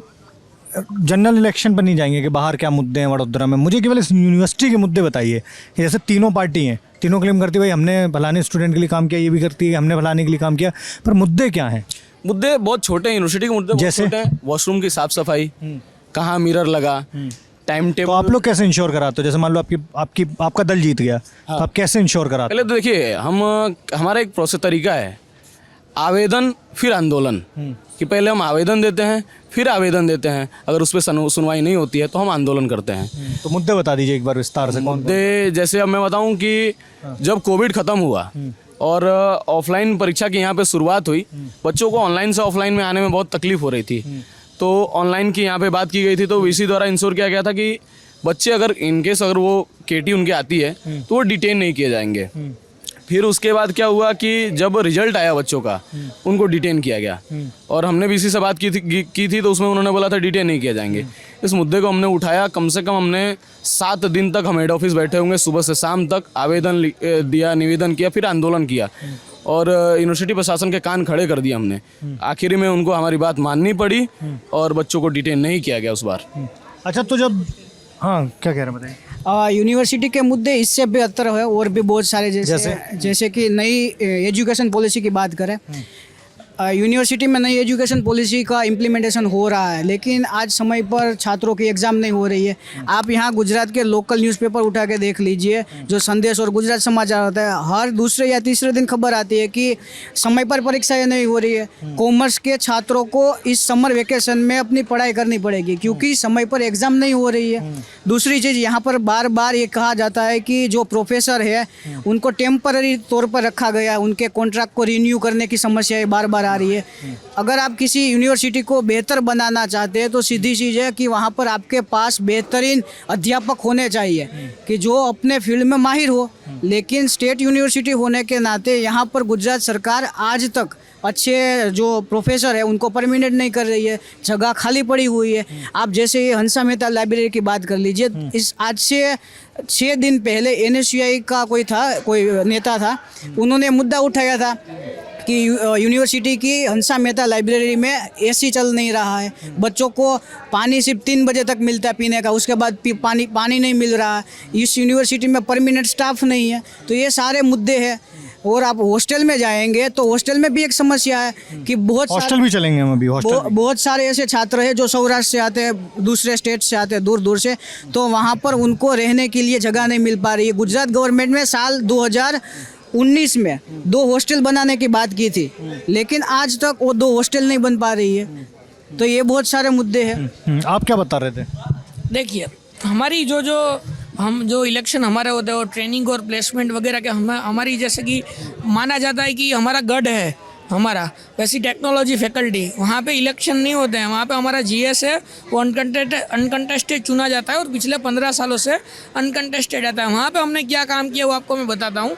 जनरल इलेक्शन पर नहीं जाएंगे कि बाहर क्या मुद्दे हैं वडोदरा में। मुझे केवल इस यूनिवर्सिटी के मुद्दे बताइए। जैसे तीनों पार्टी हैं, तीनों क्लेम करती है भाई हमने फलाने स्टूडेंट के लिए काम किया, ये भी करती है हमने फलाने के लिए काम किया, पर मुद्दे क्या हैं? मुद्दे बहुत छोटे हैं, यूनिवर्सिटी के मुद्दे बहुत जैसे? छोटे हैं। वॉशरूम की साफ सफाई, कहाँ मिरर लगा, टाइम तो टेबल। आप लोग कैसे इंश्योर कराते हो? जैसे मान लो आपका दल जीत गया, तो आप कैसे इंश्योर कराते हो? पहले तो देखिए, हमारा एक प्रोसेस तरीका है, आवेदन फिर आंदोलन, कि पहले हम आवेदन देते हैं फिर आवेदन देते हैं, अगर उस पर सुनवाई नहीं होती है तो हम आंदोलन करते हैं। तो मुद्दे बता दीजिए एक बार विस्तार से। मुद्दे जैसे अब मैं बताऊं कि जब कोविड ख़त्म हुआ और ऑफलाइन परीक्षा की यहाँ पे शुरुआत हुई, बच्चों को ऑनलाइन से ऑफलाइन में आने में बहुत तकलीफ हो रही थी, तो ऑनलाइन की यहाँ पे बात की गई थी। तो वीसी द्वारा इंश्योर किया गया था कि बच्चे अगर इनकेस अगर वो केटी उनके आती है तो वो डिटेन नहीं किए जाएंगे। फिर उसके बाद क्या हुआ कि जब रिजल्ट आया बच्चों का, उनको डिटेन किया गया, और हमने वीसी से बात की थी तो उसमें उन्होंने बोला था डिटेन नहीं किए जाएंगे। इस मुद्दे को हमने उठाया, कम से कम हमने 7 दिन तक हम हेड ऑफिस बैठे होंगे, सुबह से शाम तक आवेदन दिया, निवेदन किया, फिर आंदोलन किया, और यूनिवर्सिटी प्रशासन के कान खड़े कर दिए हमने। आखिर में उनको हमारी बात माननी पड़ी और बच्चों को डिटेन नहीं किया गया उस बार। अच्छा, तो जब, हाँ क्या कह रहे हैं बताइए। यूनिवर्सिटी के मुद्दे इससे बेहतर है और भी बहुत सारे, जैसे कि नई एजुकेशन पॉलिसी की बात करें। यूनिवर्सिटी में नई एजुकेशन पॉलिसी का इम्प्लीमेंटेशन हो रहा है, लेकिन आज समय पर छात्रों की एग्ज़ाम नहीं हो रही है। आप यहाँ गुजरात के लोकल न्यूज़पेपर उठा के देख लीजिए, जो संदेश और गुजरात समाचार होता है, हर दूसरे या तीसरे दिन खबर आती है कि समय पर परीक्षाएं नहीं हो रही है। कॉमर्स के छात्रों को इस समर वेकेशन में अपनी पढ़ाई करनी पड़ेगी क्योंकि समय पर एग्ज़ाम नहीं हो रही है। दूसरी चीज़, यहाँ पर बार बार ये कहा जाता है कि जो प्रोफेसर है उनको टेम्पररी तौर पर रखा गया, उनके कॉन्ट्रैक्ट को रिन्यू करने की समस्या बार बार आ रही है। अगर आप किसी यूनिवर्सिटी को बेहतर बनाना चाहते हैं तो सीधी चीज़ है कि वहाँ पर आपके पास बेहतरीन अध्यापक होने चाहिए कि जो अपने फील्ड में माहिर हो। लेकिन स्टेट यूनिवर्सिटी होने के नाते यहाँ पर गुजरात सरकार आज तक अच्छे जो प्रोफेसर है उनको परमिनेंट नहीं कर रही है, जगह खाली पड़ी हुई है। आप जैसे हंसा मेहता लाइब्रेरी की बात कर लीजिए, इस आज से 6 दिन पहले एनएसयूआई का कोई नेता था, उन्होंने मुद्दा उठाया था कि यूनिवर्सिटी की हंसा मेहता लाइब्रेरी में एसी चल नहीं रहा है, बच्चों को पानी सिर्फ 3 बजे तक मिलता है पीने का, उसके बाद पानी नहीं मिल रहा है, इस यूनिवर्सिटी में परमानेंट स्टाफ नहीं है। तो ये सारे मुद्दे हैं। और आप हॉस्टल में जाएंगे तो हॉस्टल में भी एक समस्या है कि हॉस्टल भी चलेंगे हम अभी। बहुत सारे ऐसे छात्र हैं जो सौराष्ट्र से आते हैं, दूसरे स्टेट से आते हैं, दूर दूर से, तो वहाँ पर उनको रहने के लिए जगह नहीं मिल पा रही है। गुजरात गवर्नमेंट में साल 2019 में 2 हॉस्टल बनाने की बात की थी, लेकिन आज तक वो 2 हॉस्टल नहीं बन पा रही है। तो ये बहुत सारे मुद्दे हैं। आप क्या बता रहे थे? देखिए, हमारी जो इलेक्शन हमारे होते हैं वो ट्रेनिंग और प्लेसमेंट वगैरह के हमारी, जैसे कि माना जाता है कि हमारा गढ़ है, हमारा वैसी टेक्नोलॉजी फैकल्टी, वहाँ पे इलेक्शन नहीं होते हैं। वहाँ पे हमारा जीएस है, वो अनकंटेस्टेड चुना जाता है और पिछले 15 सालों से अनकंटेस्टेड आता है। वहाँ पे हमने क्या काम किया वो आपको मैं बताता हूँ।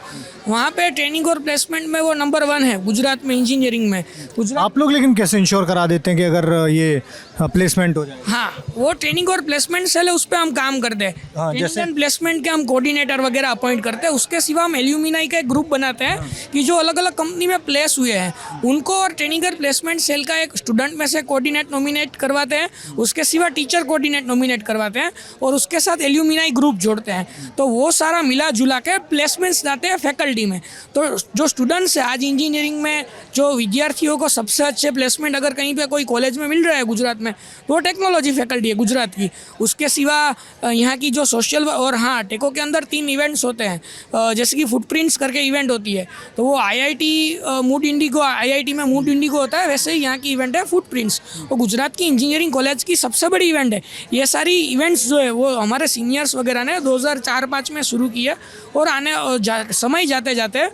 वहाँ पे ट्रेनिंग और प्लेसमेंट में वो नंबर 1 है गुजरात में, इंजीनियरिंग में। गुजरात, आप लोग लेकिन कैसे इंश्योर करा देते हैं कि अगर ये प्लेसमेंट हो जाए? हाँ, वो ट्रेनिंग और प्लेसमेंट सेल है, उस पर हम काम करते हैं। हाँ, ट्रेनिंग एंड प्लेसमेंट के हम कोऑर्डिनेटर वगैरह अपॉइंट करते हैं। उसके सिवा हम एल्यूमिनाई का एक ग्रुप बनाते हैं कि जो अलग अलग कंपनी में प्लेस हुए हैं उनको, और ट्रेनिंग और प्लेसमेंट सेल का एक स्टूडेंट में से कोऑर्डिनेट नॉमिनेट करवाते हैं। उसके सिवा टीचर कोऑर्डिनेट नॉमिनेट करवाते हैं और उसके साथ एल्यूमिनाई ग्रुप जोड़ते हैं। तो वो सारा मिला जुला के प्लेसमेंट्स जाते हैं फैकल्टी में। तो जो स्टूडेंट्स है आज इंजीनियरिंग में, जो विद्यार्थियों को सबसे अच्छे प्लेसमेंट अगर कहीं पे कोई कॉलेज में मिल रहा है गुजरात में, तो वो टेक्नोलॉजी फैकल्टी है गुजरात की। उसके सिवा यहाँ की जो सोशल, और हाँ, टेको के अंदर 3 इवेंट्स होते हैं, जैसे कि फुटप्रिंट्स करके इवेंट होती है, तो वो IIT मूड इंडिगो, IIT में मूड इंडिगो होता है, वैसे ही यहाँ की इवेंट है फुटप्रिंट्स। वो गुजरात की इंजीनियरिंग कॉलेज की सबसे बड़ी इवेंट है। ये सारी इवेंट्स जो है वो हमारे सीनियर्स वगैरह ने 2004-05 में शुरू की है, और समय जाते जाते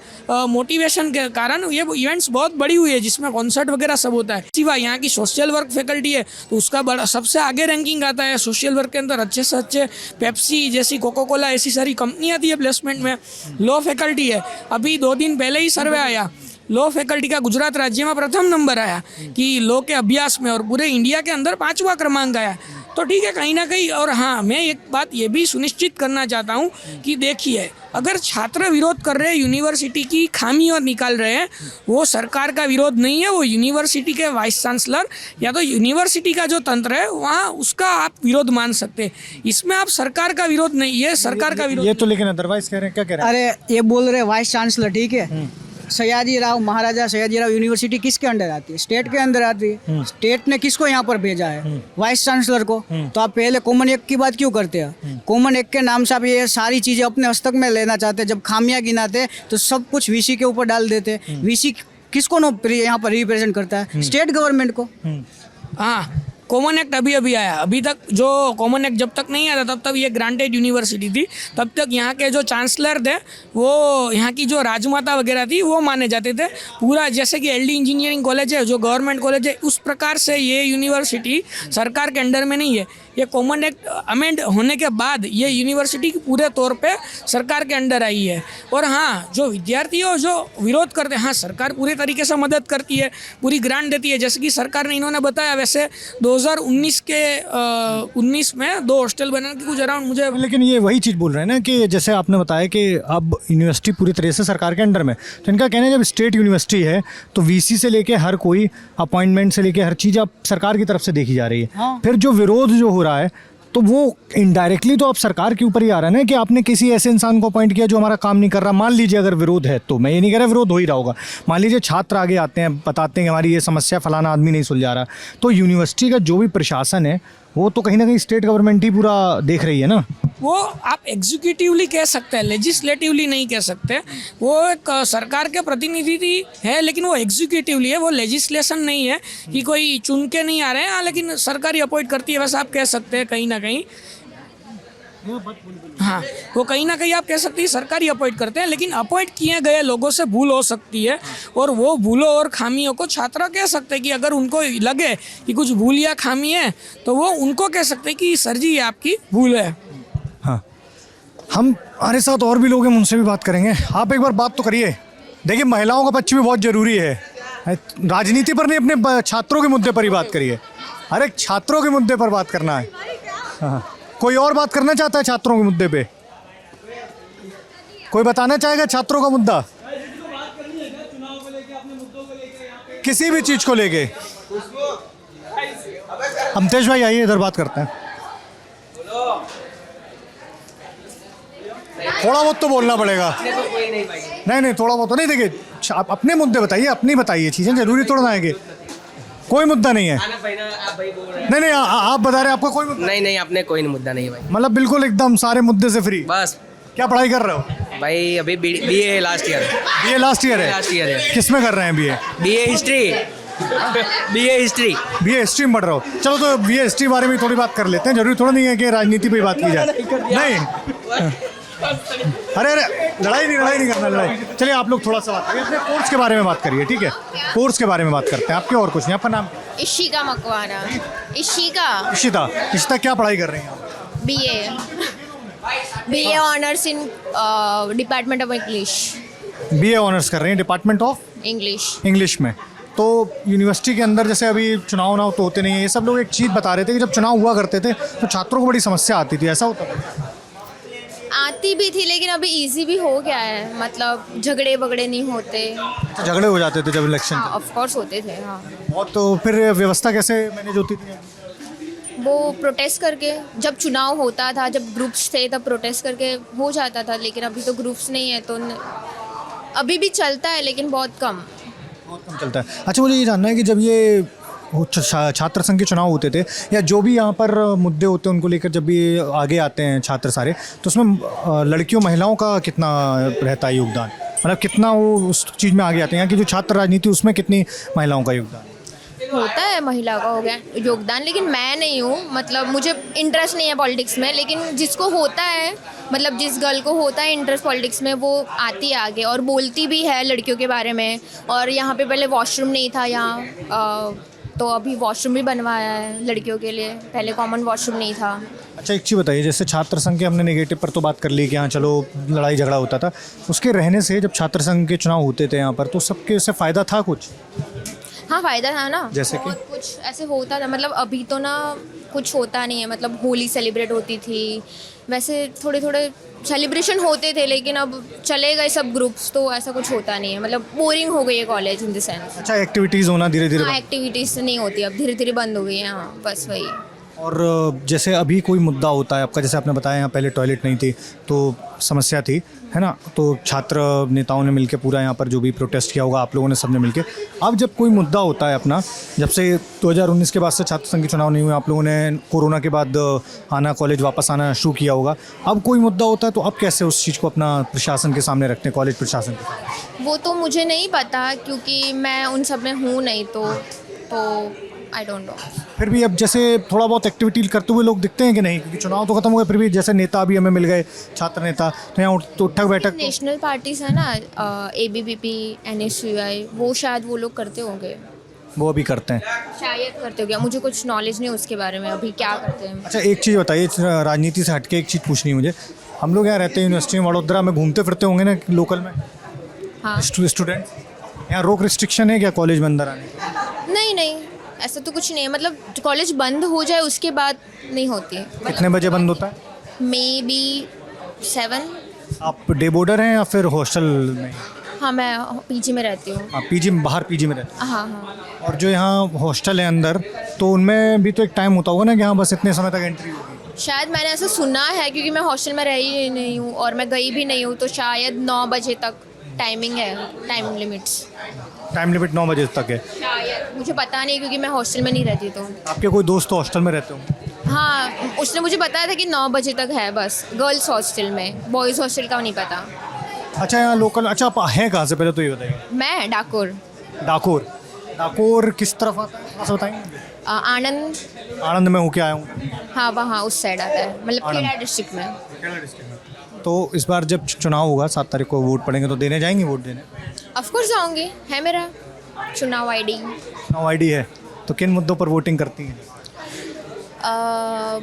मोटिवेशन के कारण ये इवेंट्स बहुत बड़ी हुई है, जिसमें कॉन्सर्ट वगैरह सब होता है। सिवा यहाँ की सोशल वर्क फैकल्टी है, तो उसका बड़ा सबसे आगे रैंकिंग आता है सोशल वर्क के अंदर। अच्छे से अच्छे पेप्सी जैसी, कोको कोला, ऐसी सारी कंपनी आती है प्लेसमेंट में। लॉ फैकल्टी है, अभी 2 दिन पहले ही सर्वे आया, लॉ फैकल्टी का गुजरात राज्य में प्रथम नंबर आया कि लॉ के अभ्यास में, और पूरे इंडिया के अंदर 5वां क्रमांक आया। तो ठीक है, कहीं ना कहीं। और हाँ, मैं एक बात ये भी सुनिश्चित करना चाहता हूँ कि देखिए, अगर छात्र विरोध कर रहे हैं, यूनिवर्सिटी की खामियां निकाल रहे हैं, वो सरकार का विरोध नहीं है, वो यूनिवर्सिटी के वाइस चांसलर या तो यूनिवर्सिटी का जो तंत्र है वहाँ उसका आप विरोध मान सकते हैं। इसमें आप सरकार का विरोध नहीं, ये सरकार का विरोध। ये तो लेकिन अदरवाइज कह रहे हैं, क्या कह रहे हैं? अरे ये बोल रहे वाइस चांसलर, ठीक है। सयाजी राव, महाराजा सयाजी राव यूनिवर्सिटी किसके अंडर आती है? स्टेट के अंदर आती है। स्टेट ने किसको यहाँ पर भेजा है? वाइस चांसलर को। तो आप पहले कॉमन एक्ट की बात क्यों करते हैं? कॉमन एक्ट के नाम से आप ये सारी चीजें अपने हस्तक में लेना चाहते हैं। जब खामियां गिनाते तो सब कुछ VC के ऊपर डाल देते। VC किसको यहाँ पर रिप्रेजेंट करता है? स्टेट गवर्नमेंट को। हाँ, कॉमन एक्ट अभी आया। अभी तक जो कॉमन एक्ट जब तक नहीं आता तब तक ये ग्रांटेड यूनिवर्सिटी थी। तब तक यहाँ के जो चांसलर थे वो यहाँ की जो राजमाता वगैरह थी वो माने जाते थे। पूरा जैसे कि LD इंजीनियरिंग कॉलेज है जो गवर्नमेंट कॉलेज है, उस प्रकार से ये यूनिवर्सिटी सरकार के अंडर में नहीं है। ये कॉमन एक्ट अमेंड होने के बाद ये यूनिवर्सिटी पूरे तौर पे सरकार के अंडर आई है। और हाँ, जो विद्यार्थी जो विरोध करते हैं, हाँ, सरकार पूरी तरीके से मदद करती है, पूरी ग्रांट देती है। जैसे कि सरकार ने इन्होंने बताया, वैसे 2019 में 2 हॉस्टल बनाने की कुछ अराउंड मुझे। लेकिन ये वही चीज़ बोल रहे हैं ना कि जैसे आपने बताया कि अब यूनिवर्सिटी पूरी तरह से सरकार के अंडर में, तो इनका कहना है जब स्टेट यूनिवर्सिटी है तो VC से लेके हर कोई अपॉइंटमेंट से लेके हर चीज़ अब सरकार की तरफ से देखी जा रही है। हाँ। फिर जो विरोध जो हो रहा है तो वो इनडायरेक्टली तो आप सरकार के ऊपर ही आ रहा है ना कि आपने किसी ऐसे इंसान को अपॉइंट किया जो हमारा काम नहीं कर रहा। मान लीजिए अगर विरोध है, तो मैं ये नहीं कह रहा विरोध हो ही रहा होगा, मान लीजिए छात्र आगे आते हैं, बताते हैं कि हमारी ये समस्या फलाना आदमी नहीं सुलझा रहा, तो यूनिवर्सिटी का जो भी प्रशासन है वो तो कहीं ना कहीं स्टेट गवर्नमेंट ही पूरा देख रही है ना। वो आप एग्जीक्यूटिवली कह सकते हैं, लेजिस्लेटिवली नहीं कह सकते। वो एक सरकार के प्रतिनिधि है, लेकिन वो एग्जीक्यूटिवली है, वो लेजिस्लेशन नहीं है कि कोई चुन के नहीं आ रहे हैं। हाँ, लेकिन सरकार ही अपॉइंट करती है, वैसे आप कह सकते हैं कहीं ना कहीं। हाँ, वो कहीं ना कहीं आप कह सकते हैं सरकारी अपॉइंट करते हैं, लेकिन अपॉइंट किए गए लोगों से भूल हो सकती है। और वो भूलों और खामियों को छात्र कह सकते हैं कि अगर उनको लगे कि कुछ भूल या खामी है तो वो उनको कह सकते हैं कि सर जी ये आपकी भूल है। हाँ, हम हमारे साथ और भी लोग हैं, उनसे भी बात करेंगे। आप एक बार बात तो करिए। देखिए, महिलाओं का पक्ष भी बहुत ज़रूरी है। राजनीति पर नहीं, अपने छात्रों के मुद्दे पर ही बात करिए। अरे छात्रों के मुद्दे पर बात करना है। हाँ, कोई और बात करना चाहता है छात्रों के मुद्दे पे? कोई बताना चाहेगा छात्रों का मुद्दा? किसी भी चीज को लेके? अमतेश भाई आइए, इधर बात करते हैं। थोड़ा बहुत तो बोलना पड़ेगा। नहीं, थोड़ा बहुत तो नहीं। देखिए, आप अपने मुद्दे बताइए, अपनी बताइए, चीजें जरूरी थोड़ा ना है कि कोई मुद्दा नहीं है। नहीं, आप बता रहे हैं आपका कोई मुद्दा नहीं, अपने कोई मुद्दा नहीं भाई। मतलब बिल्कुल एकदम सारे मुद्दे से फ्री। बस। क्या पढ़ाई कर रहे हो भाई? अभी BA last year. BA last year है? लास्ट ईयर है। किस में कर रहे हैं BA? BA history. BA history में पढ़ रहे हो? चलो तो BA हिस्ट्री बारे में थोड़ी बात कर लेते हैं। जरूरी थोड़ा नहीं है कि राजनीति पे बात की जाए। नहीं, अरे लड़ाई नहीं करना, लड़ाई। चलिए आप लोग थोड़ा सा बात करिए, अपने कोर्स के बारे में बात करिए, ठीक है? कोर्स के बारे में बात करते हैं। आपके और कुछ नहीं? आपका नाम? इशिका मकवाना। इशिता क्या पढ़ाई कर रही हैं आप? BA honours in department of English. BA honours कर रहे हैं, डिपार्टमेंट ऑफ इंग्लिश। इंग्लिश में। तो यूनिवर्सिटी के अंदर जैसे अभी चुनाव तो होते नहीं है, ये सब लोग एक चीज़ बता रहे थे कि जब चुनाव हुआ करते थे तो छात्रों को बड़ी समस्या आती थी, ऐसा होता था? आती भी थी, लेकिन अभी इजी भी हो गया है, मतलब झगड़े वगड़े नहीं होते। तो झगड़े हो जाते थे जब इलेक्शन हाँ, ऑफ कोर्स होते थे। हाँ, और तो फिर व्यवस्था कैसे मैनेज होती थी? वो प्रोटेस्ट करके, जब चुनाव होता था, जब ग्रुप्स थे तब प्रोटेस्ट करके हो जाता था, लेकिन अभी तो ग्रुप्स नहीं है तो अभी भी चलता है, लेकिन बहुत कम चलता है। अच्छा, मुझे ये जानना है कि जब ये छात्र संघ के चुनाव होते थे या जो भी यहाँ पर मुद्दे होते हैं उनको लेकर जब भी आगे आते हैं छात्र सारे, तो उसमें लड़कियों महिलाओं का कितना रहता है योगदान? मतलब कितना वो उस चीज़ में आगे आते हैं कि जो छात्र राजनीति उसमें कितनी महिलाओं का योगदान होता है? महिला का हो गया योगदान, लेकिन मैं नहीं हूँ, मतलब मुझे इंटरेस्ट नहीं है पॉलिटिक्स में, लेकिन जिसको होता है, मतलब जिस गर्ल को होता है इंटरेस्ट पॉलिटिक्स में, वो आती है आगे और बोलती भी है लड़कियों के बारे में। और यहाँ पे पहले वॉशरूम नहीं था यहाँ, तो अभी वॉशरूम भी बनवाया है लड़कियों के लिए, पहले कॉमन वॉशरूम नहीं था। अच्छा, एक चीज़ बताइए, जैसे छात्र संघ के हमने नेगेटिव पर तो बात कर ली कि हाँ चलो लड़ाई झगड़ा होता था, उसके रहने से जब छात्र संघ के चुनाव होते थे यहाँ पर तो सबके उससे फ़ायदा था कुछ? हाँ, फ़ायदा था ना, जैसे कि कुछ ऐसे होता था, मतलब अभी तो ना कुछ होता नहीं है, मतलब होली सेलिब्रेट होती थी, वैसे थोड़े थोड़े सेलिब्रेशन होते थे, लेकिन अब चले गए सब ग्रुप्स, तो ऐसा कुछ होता नहीं है, मतलब बोरिंग हो गई है कॉलेज इन द सेंस। अच्छा, एक्टिविटीज़ होना धीरे धीरे हाँ, एक्टिविटीज़ नहीं होती, अब धीरे धीरे बंद हो गई है। हाँ, बस वही। और जैसे अभी कोई मुद्दा होता है आपका, जैसे आपने बताया यहाँ पहले टॉयलेट नहीं थी तो समस्या थी, है ना, तो छात्र नेताओं ने मिलकर पूरा यहाँ पर जो भी प्रोटेस्ट किया होगा आप लोगों ने सबने मिलकर, अब जब कोई मुद्दा होता है अपना, जब से 2019 के बाद से छात्र संघ के चुनाव नहीं हुए, आप लोगों ने कोरोना के बाद आना, कॉलेज वापस आना शुरू किया होगा, अब कोई मुद्दा होता है तो अब कैसे उस चीज़ को अपना प्रशासन के सामने रखते हैं, कॉलेज प्रशासन के? वो तो मुझे नहीं पता, क्योंकि मैं उन सब में हूँ नहीं, तो आई डोंट नो। फिर भी अब जैसे थोड़ा बहुत एक्टिविटी करते हुए लोग दिखते हैं कि नहीं, क्योंकि चुनाव तो खत्म हो गए, फिर भी जैसे नेता भी हमें मिल गए, छात्र नेता, तो यहाँ उठक बैठक नेशनल पार्टीज है ना, ABVP, NSUI, वो शायद वो लोग करते होंगे, वो अभी करते हैं, शायद करते होंगे, मुझे कुछ नॉलेज नहीं उसके बारे में अभी क्या करते हैं। अच्छा, एक चीज़ बताइए, राजनीति से हटके एक चीज़ पूछनी है मुझे, हम लोग यहाँ रहते हैं यूनिवर्सिटी में, वडोदरा में घूमते फिरते होंगे ना लोकल में? हाँ। स्टूडेंट, यहाँ रोक रिस्ट्रिक्शन है क्या कॉलेज में अंदर आने की? नहीं, ऐसा तो कुछ नहीं है, मतलब कॉलेज बंद हो जाए उसके बाद नहीं होती है। कितने बजे बंद होता है? May be 7। आप डे बोर्डर हैं या फिर हॉस्टल में? हाँ, मैं PG में रहती हूँ। हाँ, PG में, बाहर PG में रहते हाँ। हैं। और जो यहाँ हॉस्टल है अंदर, तो उनमें भी तो एक टाइम होता होगा ना कि हाँ बस इतने समय तक एंट्री होगी? शायद मैंने ऐसा सुना है, क्योंकि मैं हॉस्टल में रही नहीं हूँ और मैं गई भी नहीं हूँ, तो शायद 9 बजे तक टाइमिंग है, टाइम लिमिट्स। टाइम लिमिट 9 बजे तक है शायद, मुझे पता नहीं, क्योंकि मैं हॉस्टल में नहीं रहती। तो आपके कोई दोस्त तो हॉस्टल में रहते हो? हाँ, उसने मुझे बताया था कि 9 बजे तक है बस, गर्ल्स हॉस्टल में, बॉयज़ हॉस्टल का नहीं पता। अच्छा, यहाँ लोकल, अच्छा आप हैं कहाँ से, पहले तो ये बताइए। मैं डाकोर। डाकोर किस तरफ आता है, थोड़ा सा बताएंगे? आनंद में होके आया हूँ। हाँ, वहाँ उस साइड आता है, मतलब खेड़ा डिस्ट्रिक्ट में। तो इस बार जब चुनाव होगा 7 तारीख को वोट पड़ेंगे तो देने जाएंगे वोट देने? ऑफ कोर्स जाऊँगी, है मेरा चुनाव ID। चुनाव ID है, तो किन मुद्दों पर वोटिंग करती हैं?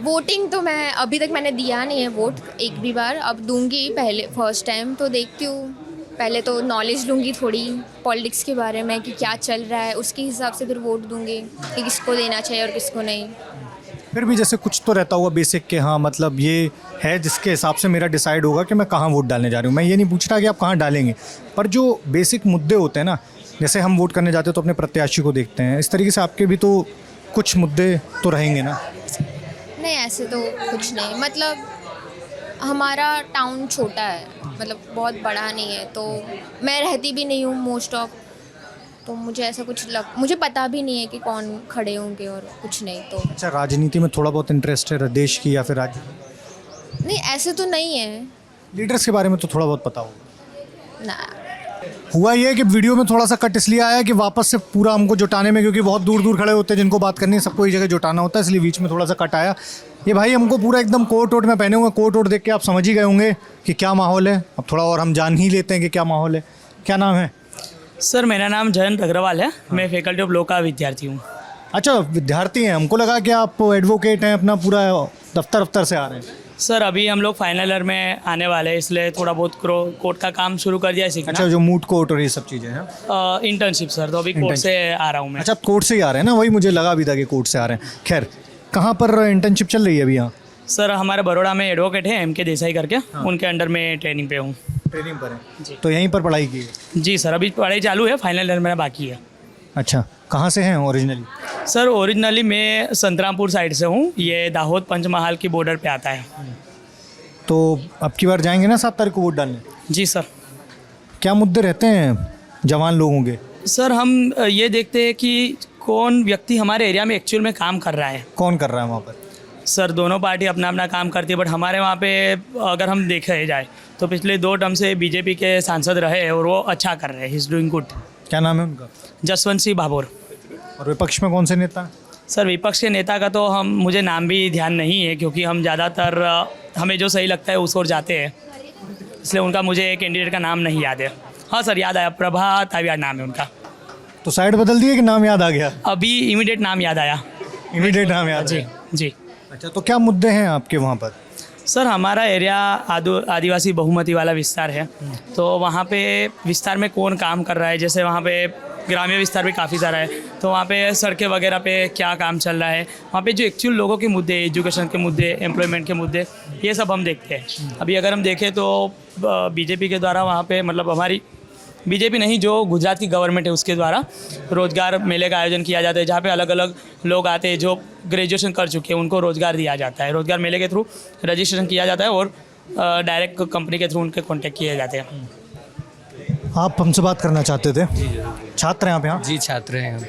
वोटिंग तो मैं अभी तक मैंने दिया नहीं है वोट एक भी बार, अब दूंगी, पहले फर्स्ट टाइम, तो देखती हूँ, पहले तो नॉलेज लूँगी थोड़ी पॉलिटिक्स के बारे में कि क्या चल रहा है, उसके हिसाब से फिर वोट दूंगी कि किसको देना चाहिए और किसको नहीं। फिर भी जैसे कुछ तो रहता होगा बेसिक के, हाँ मतलब ये है जिसके हिसाब से मेरा डिसाइड होगा कि मैं कहाँ वोट डालने जा रही हूँ। मैं ये नहीं पूछ रहा कि आप कहाँ डालेंगे, पर जो बेसिक मुद्दे होते हैं ना, जैसे हम वोट करने जाते हैं तो अपने प्रत्याशी को देखते हैं, इस तरीके से आपके भी तो कुछ मुद्दे तो रहेंगे ना? नहीं, ऐसे तो कुछ नहीं, मतलब हमारा टाउन छोटा है, मतलब बहुत बड़ा नहीं है, तो मैं रहती भी नहीं हूँ मोस्ट ऑफ, तो मुझे ऐसा कुछ मुझे पता भी नहीं है कि कौन खड़े होंगे और कुछ नहीं। तो अच्छा, राजनीति में थोड़ा बहुत इंटरेस्ट है देश की या फिर राज्य? नहीं, ऐसे तो नहीं है। लीडर्स के बारे में तो थोड़ा बहुत पता होगा ना। हुआ ये कि वीडियो में थोड़ा सा कट इसलिए आया कि वापस से पूरा हमको जुटाने में, क्योंकि बहुत दूर दूर खड़े होते हैं जिनको बात करनी है, सबको एक जगह जुटाना होता है, इसलिए बीच में थोड़ा सा कट आया। ये भाई हमको पूरा एकदम कोट वोट में पहने हुए, कोट वोट देख के आप समझ ही गए होंगे कि क्या माहौल है। अब थोड़ा और हम जान ही लेते हैं कि क्या माहौल है। क्या नाम है? सर, मेरा नाम जयंत अग्रवाल है। मैं फैकल्टी ऑफ लॉ का विद्यार्थी हूँ। अच्छा, विद्यार्थी हैं। हमको लगा कि आप एडवोकेट हैं, अपना पूरा दफ्तर से आ रहे हैं। सर अभी हम लोग फाइनल ईयर में आने वाले हैं, इसलिए थोड़ा बहुत कोर्ट का काम शुरू कर दिया है अच्छा, सीखना। जो मूट कोर्ट और ये सब चीज़ें हैं। इंटर्नशिप सर, तो अभी कोर्ट से आ रहा हूँ मैं। अच्छा, आप कोर्ट से ही आ रहे हैं ना, वही मुझे लगा भी था कि कोर्ट से आ रहे हैं। खैर, कहाँ पर इंटर्नशिप चल रही है अभी यहाँ? सर हमारे बड़ोड़ा में एडवोकेट है MK देसाई करके, उनके अंडर में ट्रेनिंग पे हूँ। ट्रेनिंग पर है तो यहीं पर पढ़ाई की है? जी सर, अभी पढ़ाई चालू है, फाइनल ईयर मेरा बाकी है। अच्छा, कहाँ से हैं ओरिजिनली? सर ओरिजिनली मैं संतरामपुर साइड से हूँ, ये दाहोद पंचमहाल की बॉर्डर पे आता है। तो अब की बार जाएंगे ना 7 तारीख को वोट डालने? जी सर। क्या मुद्दे रहते हैं जवान लोगों के? सर हम ये देखते हैं कि कौन व्यक्ति हमारे एरिया में एक्चुअल में काम कर रहा है। कौन कर रहा है वहाँ पर? सर दोनों पार्टी अपना अपना काम करती है, बट हमारे वहाँ पे अगर हम देखे जाए तो पिछले 2 टर्म से बीजेपी के सांसद रहे हैं और वो अच्छा कर रहे हैं, ही इज़ डूइंग गुड। क्या नाम है उनका? जसवंत सिंह भाभोर। और विपक्ष में कौन से नेता हैं? सर विपक्ष के नेता का तो मुझे नाम भी ध्यान नहीं है, क्योंकि हम ज़्यादातर हमें जो सही लगता है उस ओर जाते हैं, इसलिए उनका मुझे कैंडिडेट का नाम नहीं याद है। हाँ सर याद आया, प्रभात ताविया नाम है उनका। तो साइड बदल दिए कि नाम याद आ गया? अभी इमीडिएट नाम याद आया। इमीडिएट नाम याद जी है? जी। अच्छा, तो क्या मुद्दे हैं आपके वहाँ पर? सर हमारा एरिया आदिवासी बहुमती वाला विस्तार है, तो वहाँ पे विस्तार में कौन काम कर रहा है, जैसे वहाँ पे ग्रामीण विस्तार भी काफ़ी सारा है, तो वहाँ पे सड़कें वगैरह पे क्या काम चल रहा है, वहाँ पे जो एक्चुअल लोगों के मुद्दे, एजुकेशन के मुद्दे, एम्प्लॉयमेंट के मुद्दे, ये सब हम देखते हैं। अभी अगर हम देखें तो बीजेपी के द्वारा वहाँ पे मतलब हमारी बीजेपी नहीं, जो गुजरात की गवर्नमेंट है उसके द्वारा रोज़गार मेले का आयोजन किया जाता है, जहाँ पे अलग अलग लोग आते हैं जो ग्रेजुएशन कर चुके हैं, उनको रोज़गार दिया जाता है। रोज़गार मेले के थ्रू रजिस्ट्रेशन किया जाता है और डायरेक्ट कंपनी के थ्रू उनके कॉन्टेक्ट किए जाते हैं। आप हमसे बात करना चाहते थे? छात्र हैं आप यहाँ? जी छात्र हैं हम।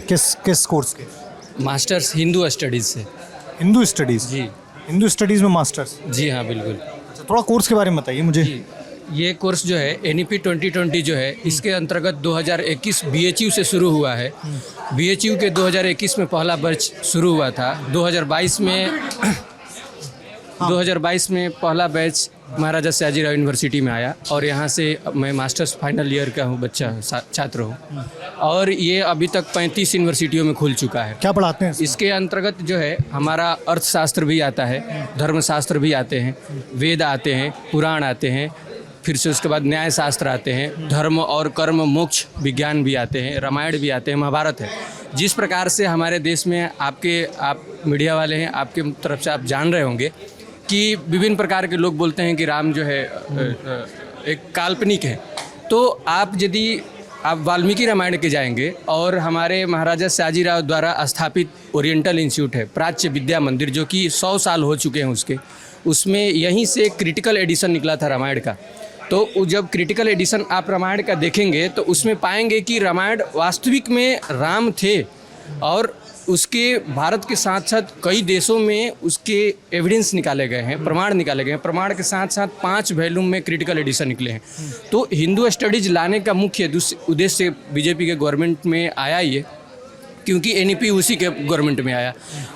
किस कोर्स के? मास्टर्स हिंदू स्टडीज़ से। हिंदू स्टडीज़? जी। हिंदू स्टडीज़ में मास्टर्स? जी हाँ बिल्कुल। अच्छा, थोड़ा कोर्स के बारे में बताइए मुझे। ये कोर्स जो है NEP 2020 जो है, इसके अंतर्गत 2021 BHU से शुरू हुआ है। BHU के 2021 में पहला बैच शुरू हुआ था। 2022 में पहला बैच महाराजा सयाजीराव यूनिवर्सिटी में आया, और यहाँ से मैं मास्टर्स फाइनल ईयर का हूँ, बच्चा छात्र हूँ, और ये अभी तक 35 यूनिवर्सिटियों में खुल चुका है। क्या पढ़ाते हैं? इसके अंतर्गत जो है हमारा अर्थशास्त्र भी आता है, धर्मशास्त्र भी आते हैं, वेद आते हैं, पुराण आते हैं, फिर से उसके बाद न्याय शास्त्र आते हैं, धर्म और कर्म मोक्ष विज्ञान भी आते हैं, रामायण भी आते हैं, महाभारत है। जिस प्रकार से हमारे देश में आप मीडिया वाले हैं, आपके तरफ से आप जान रहे होंगे कि विभिन्न प्रकार के लोग बोलते हैं कि राम जो है एक काल्पनिक है। तो यदि आप वाल्मीकि रामायण के जाएंगे और हमारे महाराजा सयाजीराव द्वारा स्थापित ओरिएंटल इंस्टीट्यूट है, प्राच्य विद्या मंदिर, जो कि 100 साल हो चुके हैं उसमें यहीं से क्रिटिकल एडिशन निकला था रामायण का। तो जब क्रिटिकल एडिशन आप रामायण का देखेंगे तो उसमें पाएंगे कि रामायण वास्तविक में राम थे, और उसके भारत के साथ साथ कई देशों में उसके एविडेंस निकाले गए हैं, प्रमाण निकाले गए हैं। प्रमाण के साथ साथ 5 वॉल्यूम में क्रिटिकल एडिशन निकले हैं। तो हिंदू स्टडीज़ लाने का मुख्य उद्देश्य बीजेपी के गवर्नमेंट में आया ये, क्योंकि NEP उसी के गवर्नमेंट में आया।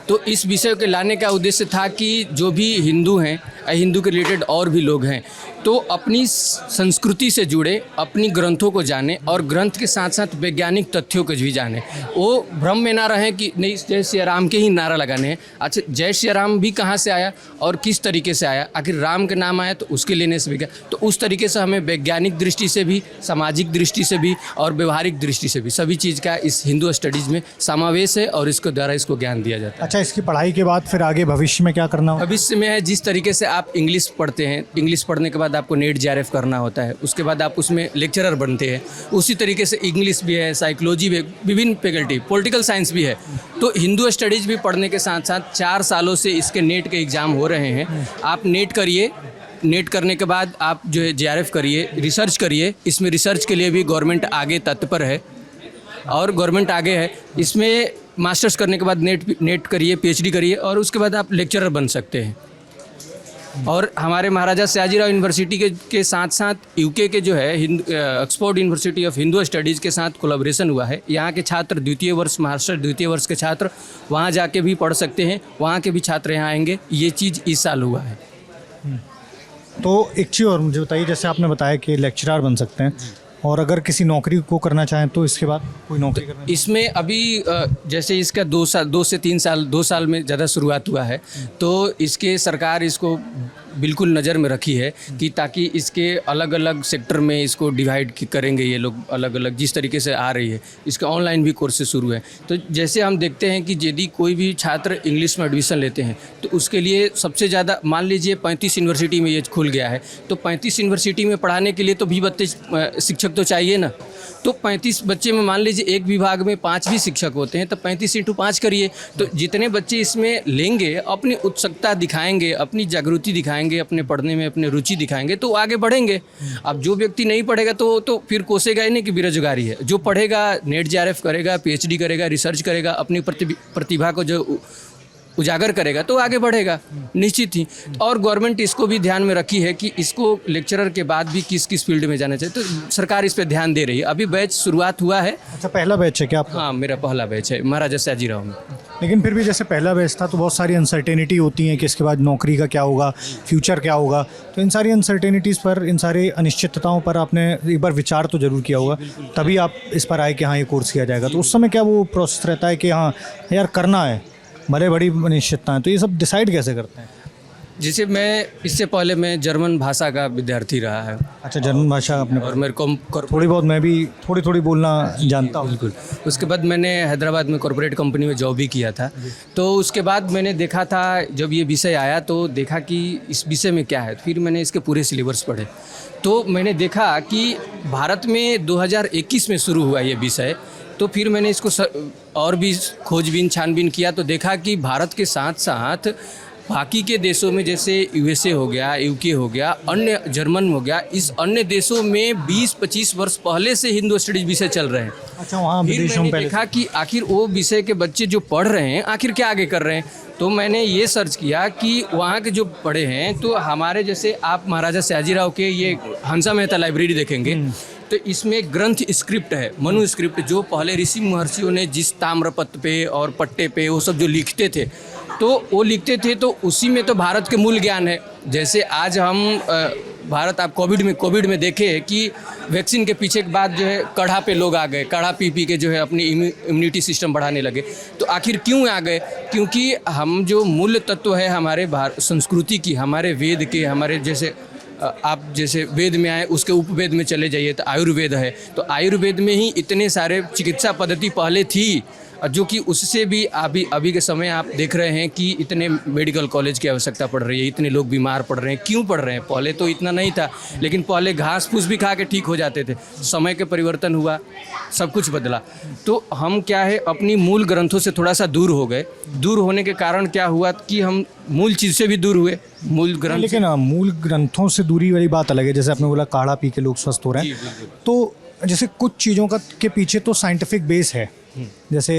तो इस विषय के लाने का उद्देश्य था कि जो भी हिंदू हैं, हिंदू के रिलेटेड और भी लोग हैं, तो अपनी संस्कृति से जुड़े, अपनी ग्रंथों को जाने, और ग्रंथ के साथ साथ वैज्ञानिक तथ्यों को भी जाने। वो भ्रम में ना रहे कि नहीं जय श्री राम के ही नारा लगाने हैं। अच्छा, जय श्री राम भी कहाँ से आया और किस तरीके से आया, आखिर राम के नाम आया तो उसके लेने से भी क्या, तो उस तरीके से हमें वैज्ञानिक दृष्टि से भी, सामाजिक दृष्टि से भी और व्यवहारिक दृष्टि से भी सभी चीज़ का इस हिंदू स्टडीज़ में समावेश है, और इसके द्वारा इसको ज्ञान दिया जाता है। अच्छा, इसकी पढ़ाई के बाद फिर आगे भविष्य में क्या करना होगा? भविष्य में है जिस तरीके से आप इंग्लिश पढ़ते हैं, इंग्लिश पढ़ने के बाद आपको नेट JRF करना होता है, उसके बाद आप उसमें लेक्चरर बनते हैं। उसी तरीके से इंग्लिश भी है, साइकोलॉजी भी, विभिन्न फैकल्टी, पॉलिटिकल साइंस भी है। तो हिंदू स्टडीज़ भी पढ़ने के साथ साथ 4 सालों से इसके नेट के एग्ज़ाम हो रहे हैं। आप नेट करिए, नेट करने के बाद आप जो है JRF करिए, रिसर्च करिए। इसमें रिसर्च के लिए भी गवर्नमेंट आगे तत्पर है, और गवर्नमेंट आगे है। इसमें मास्टर्स करने के बाद नेट करिए, PhD करिए, और उसके बाद आप लेक्चरर बन सकते हैं। और हमारे महाराजा सयाजीराव यूनिवर्सिटी के साथ साथ UK के जो है Oxford university of Hindu studies के साथ कोलैबोरेशन हुआ है। यहाँ के छात्र द्वितीय वर्ष, मास्टर द्वितीय वर्ष के छात्र वहाँ जाके भी पढ़ सकते हैं, वहाँ के भी छात्र यहाँ आएंगे। ये चीज़ इस साल हुआ है। तो एक चीज़ और मुझे बताइए, जैसे आपने बताया कि लेक्चरर बन सकते हैं, और अगर किसी नौकरी को करना चाहें तो इसके बाद कोई नौकरी करना? इसमें अभी जैसे इसका 2 से 3 साल 2 साल में ज़्यादा शुरुआत हुआ है, तो इसके सरकार इसको बिल्कुल नज़र में रखी है कि ताकि इसके अलग अलग सेक्टर में इसको डिवाइड करेंगे ये लोग अलग अलग, जिस तरीके से आ रही है इसका ऑनलाइन भी कोर्सेज शुरू है। तो जैसे हम देखते हैं कि यदि कोई भी छात्र इंग्लिश में एडमिशन लेते हैं तो उसके लिए सबसे ज़्यादा, मान लीजिए 35 यूनिवर्सिटी में ये खुल गया है, तो 35 यूनिवर्सिटी में पढ़ाने के लिए तो भी 32 शिक्षक तो चाहिए ना। तो 35 बच्चे में मान लीजिए एक विभाग में 5 भी शिक्षक होते हैं, तो 35 × 5 करिए। तो जितने बच्चे इसमें लेंगे, अपनी उत्सुकता दिखाएंगे, अपनी जागृति दिखाएंगे, अपने पढ़ने में अपने रुचि दिखाएंगे तो आगे बढ़ेंगे। अब जो व्यक्ति नहीं पढ़ेगा तो फिर कोसेगा ही नहीं कि बेरोजगारी है। जो पढ़ेगा, नेट JRF करेगा, PhD करेगा, रिसर्च करेगा, अपनी प्रतिभा को जो उजागर करेगा तो आगे बढ़ेगा निश्चित ही। और गवर्नमेंट इसको भी ध्यान में रखी है कि इसको लेक्चरर के बाद भी किस किस फील्ड में जाना चाहिए, तो सरकार इस पे ध्यान दे रही है। अभी बैच शुरुआत हुआ है। अच्छा, पहला बैच है क्या आपका? हाँ, मेरा पहला बैच है महाराजा सयाजीराव में। लेकिन फिर भी जैसे पहला बैच था तो बहुत सारी अनसर्टेनिटी होती हैं कि इसके बाद नौकरी का क्या होगा, फ्यूचर क्या होगा। तो इन सारी अनसर्टेनिटीज़ पर, इन सारी अनिश्चितताओं पर आपने एक बार विचार तो ज़रूर किया होगा, तभी आप इस पर आए कि हाँ ये कोर्स किया जाएगा। तो उस समय क्या वो प्रोसेस रहता है कि हाँ यार करना है, भले बड़ी अनिश्चितता है, तो ये सब डिसाइड कैसे करते हैं? जैसे मैं इससे पहले मैं जर्मन भाषा का विद्यार्थी रहा है। अच्छा, जर्मन भाषा आपने, और मेरे को थोड़ी बहुत मैं भी थोड़ी बोलना जानता हूँ। बिल्कुल। उसके बाद मैंने हैदराबाद में कॉर्पोरेट कंपनी में जॉब भी किया था। तो उसके बाद मैंने देखा था, जब ये विषय आया तो देखा कि इस विषय में क्या है। फिर मैंने इसके पूरे सिलेबस पढ़े तो मैंने देखा कि भारत में 2021 में शुरू हुआ ये विषय। तो फिर मैंने इसको और भी खोजबीन छानबीन किया तो देखा कि भारत के साथ साथ बाकी के देशों में, जैसे USA हो गया, UK हो गया, अन्य जर्मन हो गया, इस अन्य देशों में 20-25 वर्ष पहले से हिंदू स्टडीज विषय चल रहे हैं। अच्छा, वहाँ फिर विदेशों में मैंने देखा कि आखिर वो विषय के बच्चे जो पढ़ रहे हैं आखिर क्या आगे कर रहे हैं। तो मैंने ये सर्च किया कि वहाँ के जो पढ़े हैं, तो हमारे जैसे आप महाराजा सयाजीराव के ये हंसा मेहता लाइब्रेरी देखेंगे तो इसमें ग्रंथ स्क्रिप्ट है, मनु स्क्रिप्ट, जो पहले ऋषि महर्षियों ने जिस ताम्रपत्र पे और पट्टे पे वो सब जो लिखते थे तो वो लिखते थे, तो उसी में तो भारत के मूल ज्ञान है। जैसे आज हम भारत, आप कोविड में देखे कि वैक्सीन के पीछे के बाद जो है काढ़ा पे लोग आ गए, काढ़ा पी के जो है अपनी इम्यूनिटी सिस्टम बढ़ाने लगे। तो आखिर क्यों आ गए? क्योंकि हम जो मूल तत्व है हमारे संस्कृति की, हमारे वेद के, हमारे जैसे आप जैसे वेद में आए उसके उपवेद में चले जाइए तो आयुर्वेद है। तो आयुर्वेद में ही इतने सारे चिकित्सा पद्धति पहले थी, जो कि उससे भी अभी के समय आप देख रहे हैं कि इतने मेडिकल कॉलेज की आवश्यकता पड़ रही है, इतने लोग बीमार पड़ रहे हैं। क्यों पड़ रहे हैं? पहले तो इतना नहीं था, लेकिन पहले घास फूस भी खा के ठीक हो जाते थे। समय के परिवर्तन हुआ, सब कुछ बदला। तो हम क्या है, अपनी मूल ग्रंथों से थोड़ा सा दूर हो गए। दूर होने के कारण क्या हुआ कि हम मूल चीज़ से भी दूर हुए, मूल ग्रंथ। लेकिन मूल ग्रंथों से दूरी वाली बात अलग है। जैसे आपने बोला काढ़ा पी के लोग स्वस्थ हो रहे हैं, तो जैसे कुछ चीज़ों के पीछे तो साइंटिफिक बेस है। जैसे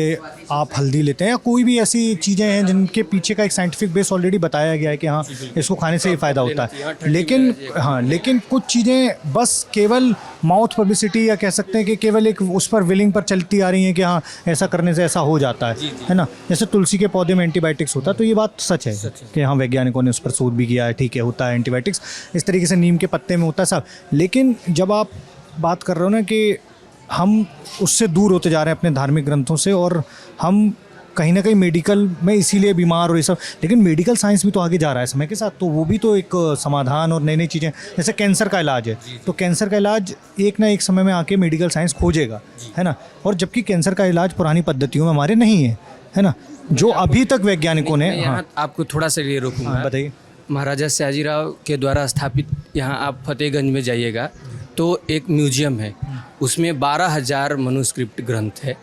आप हल्दी लेते हैं या कोई भी ऐसी चीज़ें हैं जिनके पीछे का एक साइंटिफिक बेस ऑलरेडी बताया गया है कि हाँ इसको खाने से ये फ़ायदा होता है। लेकिन कुछ चीज़ें बस केवल माउथ पब्लिसिटी या कह सकते हैं कि केवल एक उस पर विलिंग पर चलती आ रही हैं कि हाँ ऐसा करने से ऐसा हो जाता है ना। जैसे तुलसी के पौधे में एंटीबायोटिक्स होता है, तो ये बात सच है कि हाँ वैज्ञानिकों ने उस पर शोध भी किया है, ठीक है होता है एंटीबायोटिक्स। इस तरीके से नीम के पत्ते में होता है सब। लेकिन जब आप बात कर रहे हो ना कि हम उससे दूर होते जा रहे हैं अपने धार्मिक ग्रंथों से, और हम कहीं ना कहीं मेडिकल में इसीलिए बीमार और ये सब, लेकिन मेडिकल साइंस भी तो आगे जा रहा है समय के साथ, तो वो भी तो एक समाधान और नई नई चीज़ें, जैसे कैंसर का इलाज है, तो कैंसर का इलाज एक ना एक समय में आके मेडिकल साइंस खोजेगा, है ना। और जबकि कैंसर का इलाज पुरानी पद्धतियों में हमारे नहीं है ना, जो अभी तक वैज्ञानिकों ने। हाँ, आपको थोड़ा सा ये रोकूंगा, बताइए। महाराजा सयाजीराव के द्वारा स्थापित यहाँ आप फतेहगंज में जाइएगा तो एक म्यूजियम है, उसमें 12,000 मनुस्क्रिप्ट ग्रंथ है।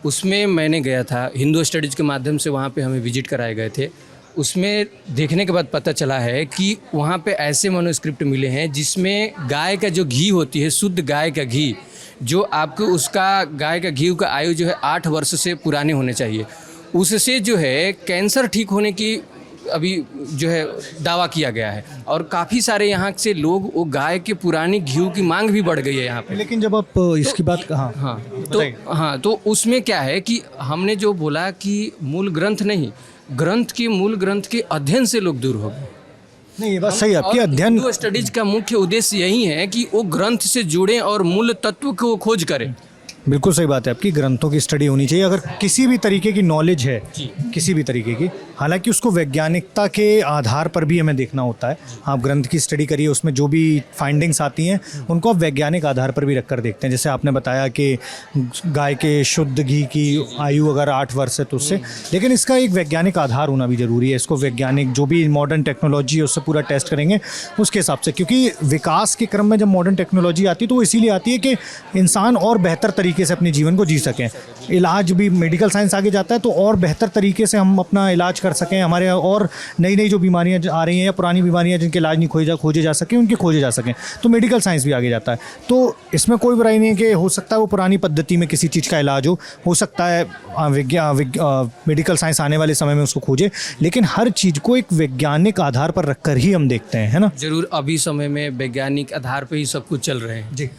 उसमें मैंने गया था, हिंदू स्टडीज़ के माध्यम से वहाँ पे हमें विजिट कराए गए थे। उसमें देखने के बाद पता चला है कि वहाँ पे ऐसे मनुस्क्रिप्ट मिले हैं जिसमें गाय का जो घी होती है, शुद्ध गाय का घी, जो आपको उसका गाय का घी का आयु जो है 8 वर्ष से पुराने होने चाहिए, उससे जो है कैंसर ठीक होने की अभी जो है दावा किया गया है। और काफ़ी सारे यहाँ से लोग वो गाय के पुरानी घी की मांग भी बढ़ गई है यहाँ पे। लेकिन जब आप इसकी बात तो उसमें क्या है कि हमने जो बोला कि मूल ग्रंथ नहीं, ग्रंथ के अध्ययन से लोग दूर हो गए। नहीं, ये बात सही है आपकी। अध्ययन, हिंदू स्टडीज का मुख्य उद्देश्य यही है कि वो ग्रंथ से जुड़े और मूल तत्व को खोज करें। बिल्कुल सही बात है आपकी, ग्रंथों की स्टडी होनी चाहिए। अगर किसी भी तरीके की नॉलेज है, किसी भी तरीके की, हालांकि उसको वैज्ञानिकता के आधार पर भी हमें देखना होता है। आप ग्रंथ की स्टडी करिए, उसमें जो भी फाइंडिंग्स आती हैं उनको आप वैज्ञानिक आधार पर भी रख कर देखते हैं। जैसे आपने बताया कि गाय के शुद्ध घी की आयु अगर 8 वर्ष है तो उससे, लेकिन इसका एक वैज्ञानिक आधार होना भी ज़रूरी है। इसको वैज्ञानिक जो भी मॉडर्न टेक्नोलॉजी है उससे पूरा टेस्ट करेंगे उसके हिसाब से, क्योंकि विकास के क्रम में जब मॉडर्न टेक्नोलॉजी आती है तो वो इसीलिए आती है कि इंसान और बेहतर तरीके से अपने जीवन को जी सकें। इलाज भी, मेडिकल साइंस आगे जाता है तो और बेहतर तरीके से हम अपना इलाज कर सकें, हमारे और नई नई जो बीमारियां आ रही हैं या पुरानी बीमारियां जिनके इलाज नहीं खोजे जा सके उनके खोजे जा सकें, तो मेडिकल साइंस भी आगे जाता है। तो इसमें कोई बुराई नहीं है कि हो सकता है वो पुरानी पद्धति में किसी चीज़ का इलाज हो सकता है मेडिकल साइंस आने वाले समय में उसको खोजे, लेकिन हर चीज़ को एक वैज्ञानिक आधार पर रख कर ही हम देखते हैं, है ना। जरूर, अभी समय में वैज्ञानिक आधार पे ही सब कुछ चल रहे हैं जी।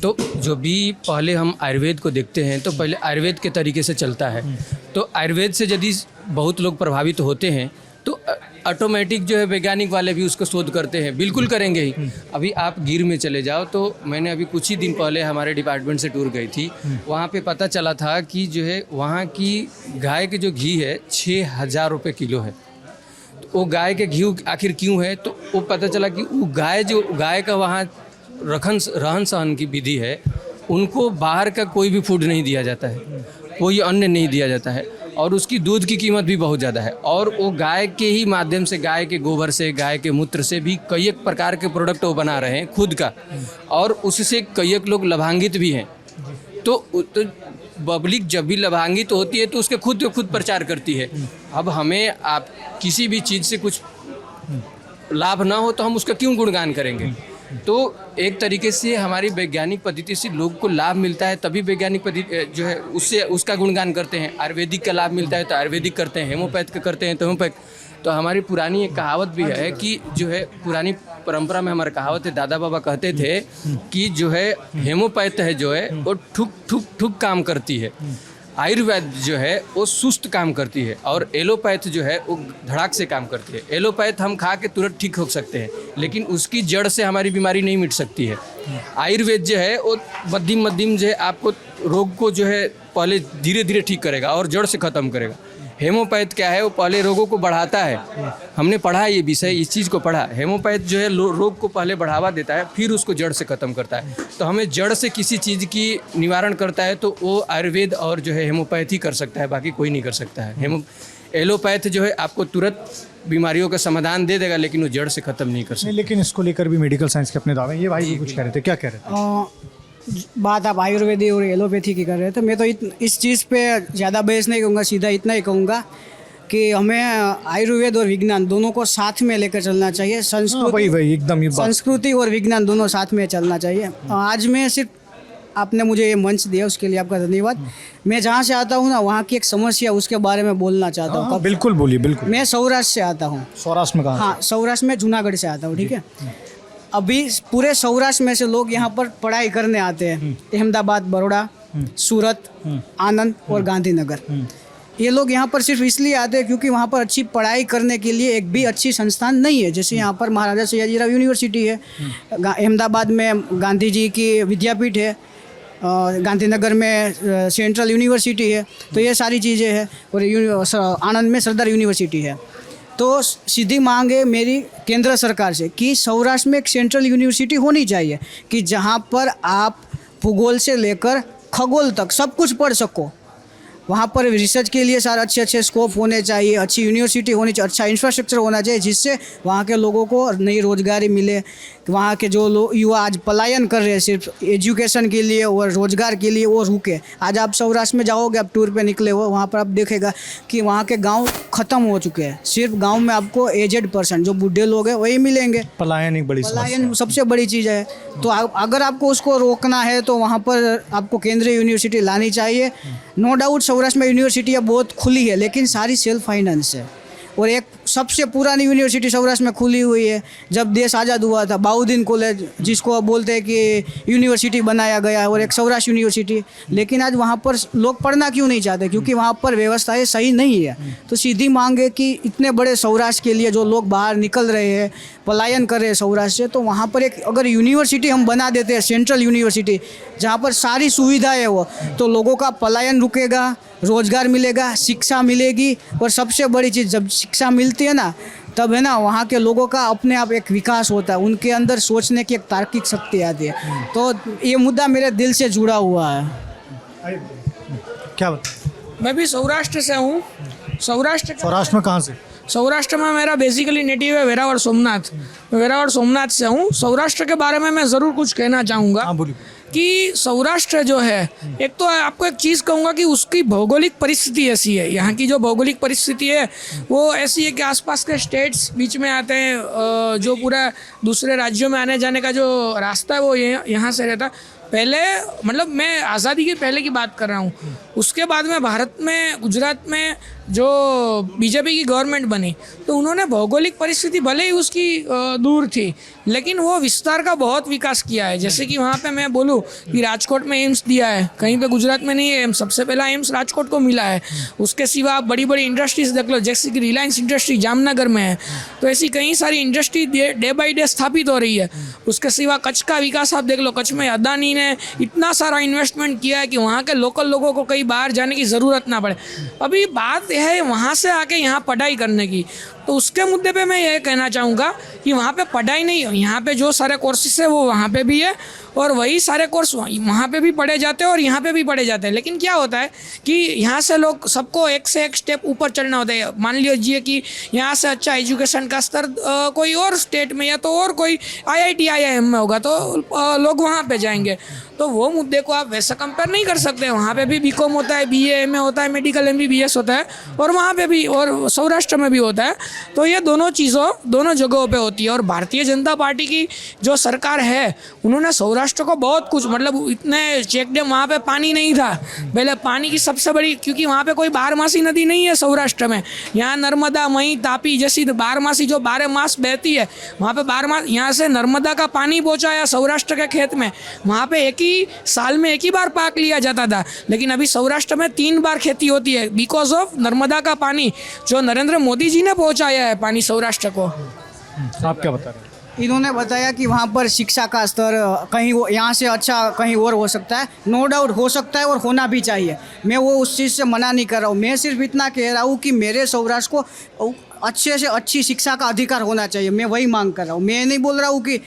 तो जो भी पहले हम आयुर्वेद को देखते हैं तो पहले आयुर्वेद के तरीके से चलता है, तो आयुर्वेद से यदि बहुत लोग प्रभावित होते हैं तो ऑटोमेटिक जो है वैज्ञानिक वाले भी उसको शोध करते हैं, बिल्कुल करेंगे ही। अभी आप गिर में चले जाओ, तो मैंने अभी कुछ ही दिन पहले हमारे डिपार्टमेंट से टूर गई थी, वहाँ पे पता चला था कि जो है वहाँ की गाय के जो घी है 6,000 रुपये किलो है। तो वो गाय के घी आखिर क्यों है, तो वो पता चला कि वो गाय का वहाँ रहन सहन की विधि है, उनको बाहर का कोई भी फूड नहीं दिया जाता है, कोई अन्न नहीं दिया जाता है, और उसकी दूध की कीमत भी बहुत ज़्यादा है। और वो गाय के ही माध्यम से, गाय के गोबर से, गाय के मूत्र से भी कई एक प्रकार के प्रोडक्ट वो बना रहे हैं खुद का, और उससे कई एक लोग लाभान्वित भी हैं। तो पब्लिक जब भी लाभान्वित होती है तो उसके खुद प्रचार करती है। अब हमें आप किसी भी चीज़ से कुछ लाभ ना हो तो हम उसका क्यों गुणगान करेंगे। तो एक तरीके से हमारी वैज्ञानिक पद्धति से लोग को लाभ मिलता है, तभी वैज्ञानिक पद्धति जो है उससे उसका गुणगान करते हैं। आयुर्वेदिक का लाभ मिलता है तो आयुर्वेदिक करते हैं, हेमोपैथ का करते हैं तो हेमोपैथ। तो हमारी पुरानी एक कहावत भी है कि जो है पुरानी परंपरा में हमारी कहावत है, दादा बाबा कहते थे कि जो है हेमोपैथ है जो है वो ठुक ठुक ठुक काम करती है, आयुर्वेद जो है वो सुस्त काम करती है, और एलोपैथ जो है वो धड़ाक से काम करती है। एलोपैथ हम खा के तुरंत ठीक हो सकते हैं, लेकिन उसकी जड़ से हमारी बीमारी नहीं मिट सकती है। आयुर्वेद जो है वो मध्यम जो है आपको रोग को जो है पहले धीरे धीरे ठीक करेगा और जड़ से ख़त्म करेगा। हेमोपैथ क्या है, वो पहले रोगों को बढ़ाता है। हमने पढ़ा ये विषय, इस चीज़ को पढ़ा। हेमोपैथ जो है रोग को पहले बढ़ावा देता है, फिर उसको जड़ से ख़त्म करता है। तो हमें जड़ से किसी चीज़ की निवारण करता है तो वो आयुर्वेद और जो है हेमोपैथ ही कर सकता है, बाकी कोई नहीं कर सकता है। एलोपैथ जो है आपको तुरंत बीमारियों का समाधान दे देगा, लेकिन वो जड़ से ख़त्म नहीं कर सकता। लेकिन इसको लेकर भी मेडिकल साइंस के अपने दावे, ये भाई भी कुछ कह रहे थे, क्या कह रहे थे? बात आप आयुर्वेदिक और एलोपैथी की कर रहे थे, मैं तो इस चीज़ पे ज़्यादा बहस नहीं कहूँगा, सीधा इतना ही कहूँगा कि हमें आयुर्वेद और विज्ञान दोनों को साथ में लेकर चलना चाहिए। वही एकदम ये बात। संस्कृति और विज्ञान दोनों साथ में चलना चाहिए। आज मैं सिर्फ, आपने मुझे ये मंच दिया उसके लिए आपका धन्यवाद। मैं जहाँ से आता हूँ ना, वहाँ की एक समस्या उसके बारे में बोलना चाहता हूँ। बिल्कुल बोलिए, बिल्कुल। मैं सौराष्ट्र से आता हूँ। सौराष्ट्र में कहाँ? हाँ, सौराष्ट्र में जूनागढ़ से आता हूँ, ठीक है। अभी पूरे सौराष्ट्र में से लोग यहाँ पर पढ़ाई करने आते हैं। अहमदाबाद, बड़ौदा, सूरत, आनंद और गांधीनगर। ये लोग यहाँ पर सिर्फ इसलिए आते हैं क्योंकि वहाँ पर अच्छी पढ़ाई करने के लिए एक भी अच्छी संस्थान नहीं है। जैसे यहाँ पर महाराजा सयाजीराव यूनिवर्सिटी है, अहमदाबाद में गांधी जी की विद्यापीठ है, गांधीनगर में सेंट्रल यूनिवर्सिटी है। तो ये सारी चीज़ें हैं, और आनंद में सरदार यूनिवर्सिटी है। तो सीधी मांग है मेरी केंद्र सरकार से कि सौराष्ट्र में एक सेंट्रल यूनिवर्सिटी होनी चाहिए कि जहाँ पर आप भूगोल से लेकर खगोल तक सब कुछ पढ़ सको। वहाँ पर रिसर्च के लिए सारे अच्छे स्कोप होने चाहिए, अच्छी यूनिवर्सिटी होनी चाहिए, अच्छा इंफ्रास्ट्रक्चर होना चाहिए, जिससे वहाँ के लोगों को नई रोजगारी मिले। वहाँ के जो लोग युवा आज पलायन कर रहे हैं सिर्फ एजुकेशन के लिए और रोजगार के लिए, वो रुके। आज आप सौराष्ट्र में जाओगे, आप टूर पे निकले हो, वहाँ पर आप देखेगा कि वहाँ के गांव ख़त्म हो चुके हैं। सिर्फ गांव में आपको एजेड पर्सन, जो बूढ़े लोग हैं, वही मिलेंगे। पलायन एक बड़ी पलायन सबसे बड़ी चीज़ है। तो अगर आपको उसको रोकना है तो वहाँ पर आपको केंद्रीय यूनिवर्सिटी लानी चाहिए। नो डाउट सौराष्ट्र में यूनिवर्सिटियाँ बहुत खुली है, लेकिन सारी सेल्फ फाइनेंस है। और एक सबसे पुरानी यूनिवर्सिटी सौराष्ट्र में खुली हुई है। जब देश आज़ाद हुआ था, बाउद्दीन कॉलेज जिसको बोलते हैं कि यूनिवर्सिटी बनाया गया, और एक सौराष्ट्र यूनिवर्सिटी। लेकिन आज वहाँ पर लोग पढ़ना क्यों नहीं चाहते? क्योंकि वहाँ पर व्यवस्थाएं सही नहीं है। तो सीधी मांग है कि इतने बड़े सौराष्ट्र के लिए जो लोग बाहर निकल रहे हैं, पलायन कर रहे हैं सौराष्ट्र से, तो वहाँ पर एक अगर यूनिवर्सिटी हम बना देते हैं, सेंट्रल यूनिवर्सिटी, जहाँ पर सारी सुविधाएं है वो, तो लोगों का पलायन रुकेगा, रोजगार मिलेगा, शिक्षा मिलेगी। और सबसे बड़ी चीज़, जब शिक्षा मिलती है ना, तब है ना वहाँ के लोगों का अपने आप एक विकास होता है, उनके अंदर सोचने की एक तार्किक शक्ति आती है। तो ये मुद्दा मेरे दिल से जुड़ा हुआ है। क्या बता? मैं भी सौराष्ट्र से हूँ। सौराष्ट्र में कहाँ से? सौराष्ट्र में मेरा बेसिकली नेटिव है वेरावल सोमनाथ। मैं वेरावल सोमनाथ से हूँ। सौराष्ट्र के बारे में मैं ज़रूर कुछ कहना चाहूँगा। हाँ, बोलिए। कि सौराष्ट्र जो है, एक तो आपको एक चीज़ कहूँगा कि उसकी भौगोलिक परिस्थिति ऐसी है। यहाँ की जो भौगोलिक परिस्थिति है वो ऐसी है कि आसपास के स्टेट्स बीच में आते हैं, जो पूरा दूसरे राज्यों में आने जाने का जो रास्ता है वो यहाँ से रहता है। पहले मतलब मैं आज़ादी के पहले की बात कर रहा हूँ। उसके बाद में भारत में, गुजरात में जो बीजेपी की गवर्नमेंट बनी, तो उन्होंने भौगोलिक परिस्थिति भले ही उसकी दूर थी, लेकिन वो विस्तार का बहुत विकास किया है। जैसे कि वहाँ पे मैं बोलूँ कि राजकोट में एम्स दिया है, कहीं पे गुजरात में नहीं है एम्स, सबसे पहला एम्स राजकोट को मिला है। उसके सिवा आप बड़ी बड़ी इंडस्ट्रीज देख लो, जैसे कि रिलायंस इंडस्ट्री जामनगर में है। तो ऐसी कई सारी इंडस्ट्री डे बाई डे स्थापित हो रही है। उसके सिवा कच्छ का विकास आप देख लो, कच्छ में अदानी ने इतना सारा इन्वेस्टमेंट किया है कि वहाँ के लोकल लोगों को कहीं बाहर जाने की ज़रूरत ना पड़े। अभी बात यह है वहाँ से आके यहाँ पढ़ाई करने की, तो उसके मुद्दे पे मैं ये कहना चाहूँगा कि वहाँ पे पढ़ाई नहीं, यहाँ पे जो सारे कोर्सेस है वो वहाँ पे भी है, और वही सारे कोर्स वहाँ पे भी पढ़े जाते हैं और यहाँ पे भी पढ़े जाते हैं। लेकिन क्या होता है कि यहाँ से लोग सबको एक से एक स्टेप ऊपर चढ़ना होता है। मान लीजिए कि यहाँ से अच्छा एजुकेशन का स्तर कोई और स्टेट में या तो और कोई IIT IIM में होगा, तो लोग वहाँ पे जाएंगे। तो वो मुद्दे को आप वैसा कंपेयर नहीं कर सकते। वहाँ पे भी BCom होता है, BA MA होता है, मेडिकल MBBS होता है, और वहाँ पे भी, और सौराष्ट्र में भी होता है। तो ये दोनों चीज़ों दोनों जगहों पे होती है। और भारतीय जनता पार्टी की जो सरकार है, उन्होंने सौराष्ट्र को बहुत कुछ, मतलब इतने चेक डैम, वहाँ पे पानी नहीं था पहले, पानी की सबसे बड़ी, क्योंकि वहाँ पे कोई बारहमासी नदी नहीं है सौराष्ट्र में। यहाँ नर्मदा, मई, तापी जैसी बारहमासी जो 12 मास बहती है, वहाँ पे 12 मास, यहाँ से नर्मदा का पानी पहुँचाया सौराष्ट्र के खेत में। वहाँ पे साल में एक ही बार पाक लिया जाता था, लेकिन अभी सौराष्ट्र में 3 बार खेती होती है, बिकॉज ऑफ नर्मदा का पानी जो नरेंद्र मोदी जी ने पहुंचाया है पानी सौराष्ट्र को। आप क्या बता रहे हैं? इन्होंने बताया कि वहाँ पर शिक्षा का स्तर कहीं वो यहाँ से अच्छा कहीं और हो सकता है। नो डाउट हो सकता है और होना भी चाहिए, मैं वो उस चीज़ से मना नहीं कर रहा हूँ। मैं सिर्फ इतना कह रहा हूँ कि मेरे सौराष्ट्र को अच्छे से अच्छी शिक्षा का अधिकार होना चाहिए, मैं वही मांग कर रहा हूँ। मैं नहीं बोल रहा हूँ कि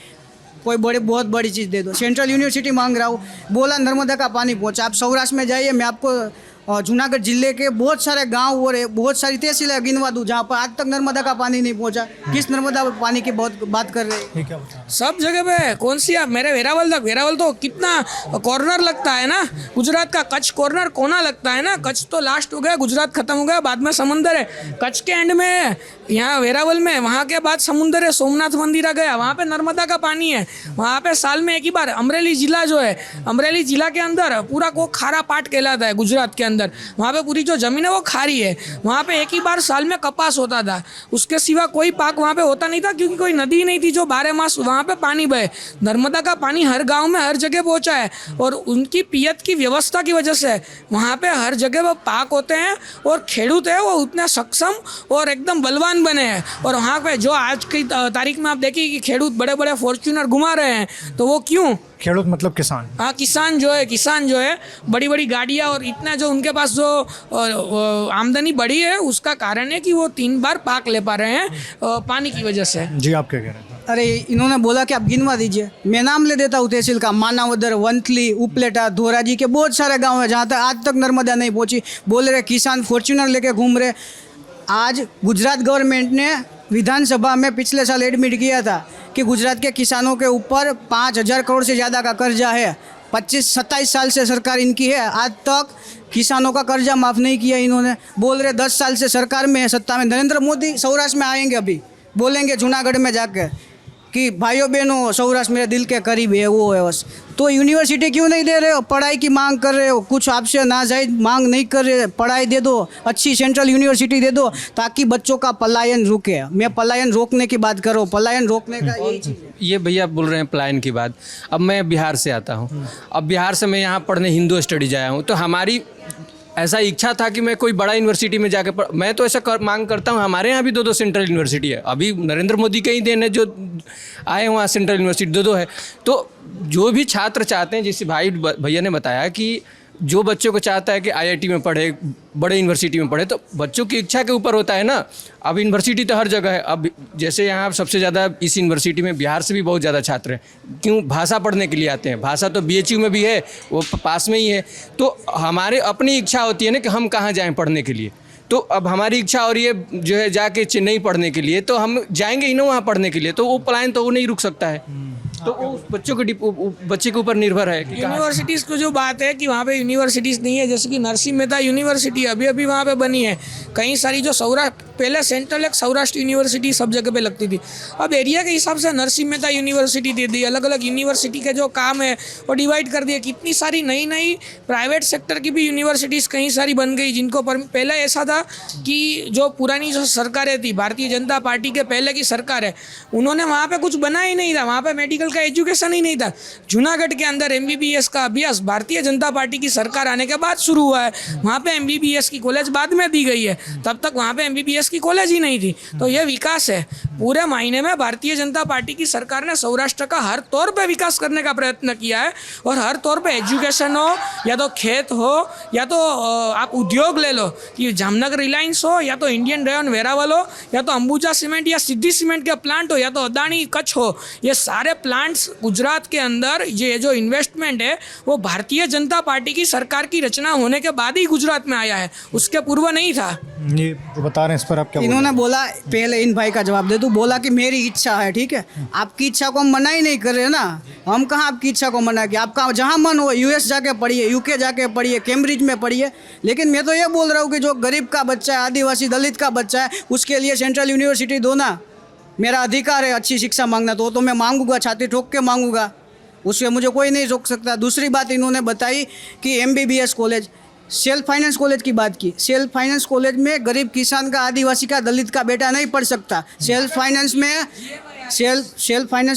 कोई बहुत बड़ी चीज़ दे दो। सेंट्रल यूनिवर्सिटी मांग रहा हूँ, बोला नर्मदा का पानी पहुँचा। आप सौराष्ट्र में जाइए, मैं आपको जूनागढ़ जिले के बहुत सारे गांव और बहुत सारी तहसीलें गिनवा दूँ जहाँ पर आज तक नर्मदा का पानी नहीं पहुँचा। किस नर्मदा पानी की बहुत बात कर रहे हैं? सब जगह पे कौन सी, आप मेरे वेरावल तक, वेरावल तो कितना कॉर्नर लगता है ना, गुजरात का कच्छ कॉर्नर कोना लगता है ना। कच्छ तो लास्ट हो गया, गुजरात खत्म हो गया, बाद में समुंदर है, कच्छ के एंड में है यहाँ वेरावल में, वहाँ के बाद समुंदर है, सोमनाथ मंदिर आ गया, वहाँ पे नर्मदा का पानी है। वहाँ पे साल में एक ही बार, अमरेली जिला जो है, अमरेली जिला के अंदर पूरा को खारा पाट कहलाता है गुजरात के अंदर, वहाँ पे पूरी जो ज़मीन है वो खारी है। वहाँ पे एक ही बार साल में कपास होता था, उसके सिवा कोई पाक वहाँ पे होता नहीं था, क्योंकि कोई नदी नहीं थी जो 12 मास वहाँ पे पानी बहे। नर्मदा का पानी हर गाँव में हर जगह पहुँचा है, और उनकी पियत की व्यवस्था की वजह से वहाँ पे हर जगह वो पाक होते हैं, और खेडूत है वो उतने सक्षम और एकदम बलवान बने हैं। और वहाँ पे जो आज की तारीख में आप देखिए कि खेडूत बड़े बड़े फॉर्च्यूनर घुमा रहे हैं, तो वो क्यों? खेडूत मतलब किसान। हाँ, किसान जो है बड़ी बड़ी गाड़ियाँ और इतना जो उनके पास जो आमदनी बढ़ी है, उसका कारण है कि वो 3 बार पाक ले पा रहे हैं पानी की वजह से। जी, आप क्या कह रहे हैं? अरे इन्होंने बोला कि आप गिनवा दीजिए, मैं नाम ले देता हूँ तहसील का। मानावदर, वंथली, उपलेटा, धोराजी के बहुत सारे गांव हैं जहाँ तक आज तक नर्मदा नहीं पहुँची। बोल रहे किसान फॉर्च्यूनर लेके घूम रहे। आज गुजरात गवर्नमेंट ने विधानसभा में पिछले साल एडमिट किया था कि गुजरात के किसानों के ऊपर 5,000 करोड़ से ज़्यादा का कर्जा है। 25-27 साल से सरकार इनकी है, आज तक किसानों का कर्जा माफ़ नहीं किया इन्होंने। बोल रहे 10 साल से सरकार में है, सत्ता में। नरेंद्र मोदी सौराष्ट्र में आएंगे, अभी बोलेंगे जूनागढ़ में जाकर कि भाइयों बहनों सौराष्ट्र मेरे दिल के करीब है, वो है बस। तो यूनिवर्सिटी क्यों नहीं दे रहे हो? पढ़ाई की मांग कर रहे हो, कुछ आपसे नाजायज मांग नहीं कर रहे, पढ़ाई दे दो, अच्छी सेंट्रल यूनिवर्सिटी दे दो ताकि बच्चों का पलायन रुके। मैं पलायन रोकने की बात कर रहा हूँ, पलायन रोकने का यही चीज़ है। ये भैया बोल रहे हैं पलायन की बात। अब मैं बिहार से आता हूँ, अब बिहार से मैं यहाँ पढ़ने हिंदू स्टडीज आया हूँ, तो हमारी ऐसा इच्छा था कि मैं कोई बड़ा यूनिवर्सिटी में जाके मैं तो ऐसा मांग करता हूँ। हमारे यहाँ भी 2-2 सेंट्रल यूनिवर्सिटी है, अभी नरेंद्र मोदी के ही देन है जो आए वहाँ सेंट्रल यूनिवर्सिटी 2-2 है। तो जो भी छात्र चाहते हैं, जैसे भैया ने बताया कि जो बच्चों को चाहता है कि आईआईटी में पढ़े, बड़े यूनिवर्सिटी में पढ़े, तो बच्चों की इच्छा के ऊपर होता है ना। अब यूनिवर्सिटी तो हर जगह है। अब जैसे यहाँ सबसे ज़्यादा इस यूनिवर्सिटी में बिहार से भी बहुत ज़्यादा छात्र हैं। क्यों? भाषा पढ़ने के लिए आते हैं। भाषा तो बीएचयू में भी है, वो पास में ही है। तो हमारे अपनी इच्छा होती है ना कि हम कहाँ जाएँ पढ़ने के लिए। तो अब हमारी इच्छा हो रही है जो है जाके चेन्नई पढ़ने के लिए, तो हम जाएंगे ही ना वहाँ पढ़ने के लिए। तो वो पलायन तो वो नहीं रुक सकता है। तो वो बच्चे के ऊपर निर्भर है कि यूनिवर्सिटीज़ को जो बात है कि वहाँ पे यूनिवर्सिटीज़ नहीं है, जैसे कि नरसिंह मेहता यूनिवर्सिटी अभी अभी वहाँ पे बनी है। कई सारी जो सौराष्ट्र पहले सेंट्रल एक सौराष्ट्र यूनिवर्सिटी सब जगह पे लगती थी, अब एरिया के हिसाब से नरसिंह मेहता यूनिवर्सिटी दे दी। अलग अलग यूनिवर्सिटी के जो काम है वो डिवाइड कर दिए। कितनी सारी नई नई प्राइवेट सेक्टर की भी यूनिवर्सिटीज़ कई सारी बन गई, जिनको पहले ऐसा था कि जो पुरानी जो सरकारें थी, भारतीय जनता पार्टी के पहले की सरकार है, उन्होंने वहाँ पे कुछ बना ही नहीं था, वहाँ पे मेडिकल का एजुकेशन ही नहीं था। जूनागढ़ के अंदर एमबीबीएस का अभ्यास भारतीय जनता पार्टी की सरकार आने के बाद शुरू हुआ है। वहाँ पे एमबीबीएस की कॉलेज बाद में दी गई है, तब तक वहाँ पे एमबीबीएस की कॉलेज ही नहीं थी। तो ये विकास है। पूरे मायने में भारतीय जनता पार्टी की सरकार ने सौराष्ट्र का हर तौर पे विकास करने का प्रयत्न किया है, और हर तौर पे एजुकेशन हो, या तो खेत हो, या तो आप उद्योग ले लो कि जामनगर रिलायंस हो, या तो इंडियन रेयन वेरावल हो, या तो अंबुजा सीमेंट या सिद्धि सीमेंट के प्लांट हो, या तो अदानी कच्छ हो। ये सारे प्लांट्स गुजरात के अंदर ये जो इन्वेस्टमेंट है वो भारतीय जनता पार्टी की सरकार की रचना होने के बाद ही गुजरात में आया है, उसके पूर्व नहीं था। ये बता रहे हैं, इस पर आप क्या इन्होंने बोला, पहले इन भाई का जवाब दे दूं, बोला कि मेरी इच्छा है। ठीक है, आपकी इच्छा को हम मना ही नहीं कर रहे ना। हम कहाँ आपकी इच्छा को मना किया? आपका जहाँ मन हो यूएस जाके पढ़िए, यूके जाके पढ़िए, कैम्ब्रिज में पढ़िए। लेकिन मैं तो ये बोल रहा हूँ कि जो गरीब का बच्चा है, आदिवासी दलित का बच्चा है, उसके लिए सेंट्रल यूनिवर्सिटी दो ना। मेरा अधिकार है अच्छी शिक्षा मांगना, तो मैं मांगूंगा, छाती ठोक के मांगूंगा, उससे मुझे कोई नहीं रोक सकता। दूसरी बात इन्होंने बताई कि MBBS college, self finance college की बात की। सेल्फ फाइनेंस कॉलेज में गरीब किसान का, आदिवासी का, दलित का बेटा नहीं पढ़ सकता। सेल्फ फाइनेंस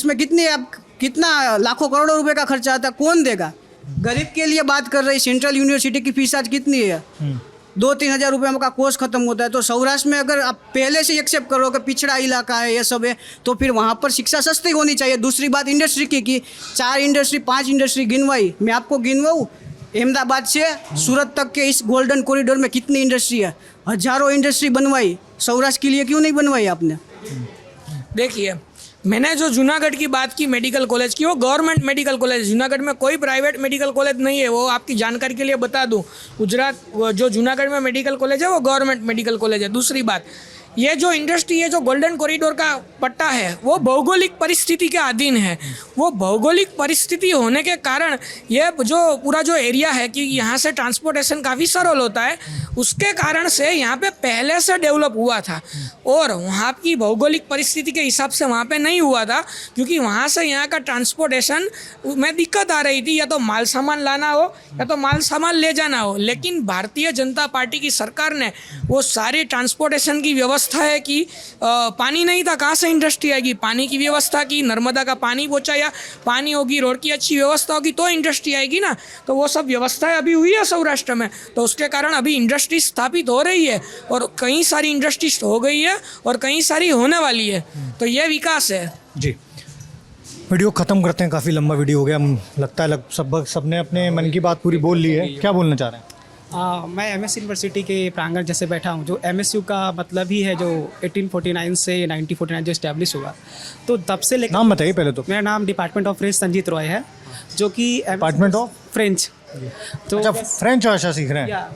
में कितना लाखों करोड़ों रुपए का खर्चा आता है, कौन देगा? गरीब के लिए बात कर रही। सेंट्रल यूनिवर्सिटी की फीस आज कितनी है? 2-3 हज़ार रुपये का कोर्स खत्म होता है। तो सौराष्ट्र में अगर आप पहले से एक्सेप्ट करो कि पिछड़ा इलाका है, ये सब है, तो फिर वहाँ पर शिक्षा सस्ती होनी चाहिए। दूसरी बात इंडस्ट्री की 4 इंडस्ट्री 5 इंडस्ट्री गिनवाई, मैं आपको गिनवाऊँ। अहमदाबाद से सूरत तक के इस गोल्डन कॉरिडोर में कितनी इंडस्ट्री है? हजारों इंडस्ट्री बनवाई। सौराष्ट्र के लिए क्यों नहीं बनवाई आपने? देखिए, मैंने जो जूनागढ़ की बात की मेडिकल कॉलेज की, वो गवर्नमेंट मेडिकल कॉलेज। जूनागढ़ में कोई प्राइवेट मेडिकल कॉलेज नहीं है, वो आपकी जानकारी के लिए बता दूं। जो जूनागढ़ में मेडिकल कॉलेज है वो गवर्नमेंट मेडिकल कॉलेज है। दूसरी बात, ये जो इंडस्ट्री है, जो गोल्डन कॉरिडोर का पट्टा है, वो भौगोलिक परिस्थिति के अधीन है। वो भौगोलिक परिस्थिति होने के कारण ये जो पूरा जो एरिया है कि यहाँ से ट्रांसपोर्टेशन काफ़ी सरल होता है, उसके कारण से यहाँ पे पहले से डेवलप हुआ था। और वहाँ की भौगोलिक परिस्थिति के हिसाब से वहाँ पे नहीं हुआ था, क्योंकि वहाँ से यहाँ का ट्रांसपोर्टेशन में दिक्कत आ रही थी, या तो माल सामान लाना हो या तो माल सामान ले जाना हो। लेकिन भारतीय जनता पार्टी की सरकार ने वो सारी ट्रांसपोर्टेशन की व्यवस्था है कि पानी नहीं था, कहाँ से इंडस्ट्री आएगी? पानी की व्यवस्था की, नर्मदा का पानी पहुँचाया, पानी होगी, रोड की अच्छी व्यवस्था होगी तो इंडस्ट्री आएगी ना। तो वो सब व्यवस्थाएं अभी हुई है सौराष्ट्र में, तो उसके कारण अभी इंडस्ट्री स्थापित हो रही है, और कई सारी इंडस्ट्रीज हो गई है और कई सारी होने वाली है। तो ये विकास है जी। वीडियो ख़त्म करते हैं, काफ़ी लंबा वीडियो हो गया। लगता है सबने अपने मन की बात पूरी बोल ली है। क्या बोलना चाह रहे हैं? मैं एमएस यूनिवर्सिटी के प्रांगण जैसे बैठा हूँ। जो एमएसयू का मतलब ही है जो 1849 से 1949 जो इस्टेब्लिश हुआ, तो तब से लेकर। नाम बताइए पहले तो। मेरा नाम department of French Sanjeet Roy है, जो कि डिपार्टमेंट ऑफ फ्रेंच। तो अच्छा, फ्रेंच भाषा सीख रहे हैं।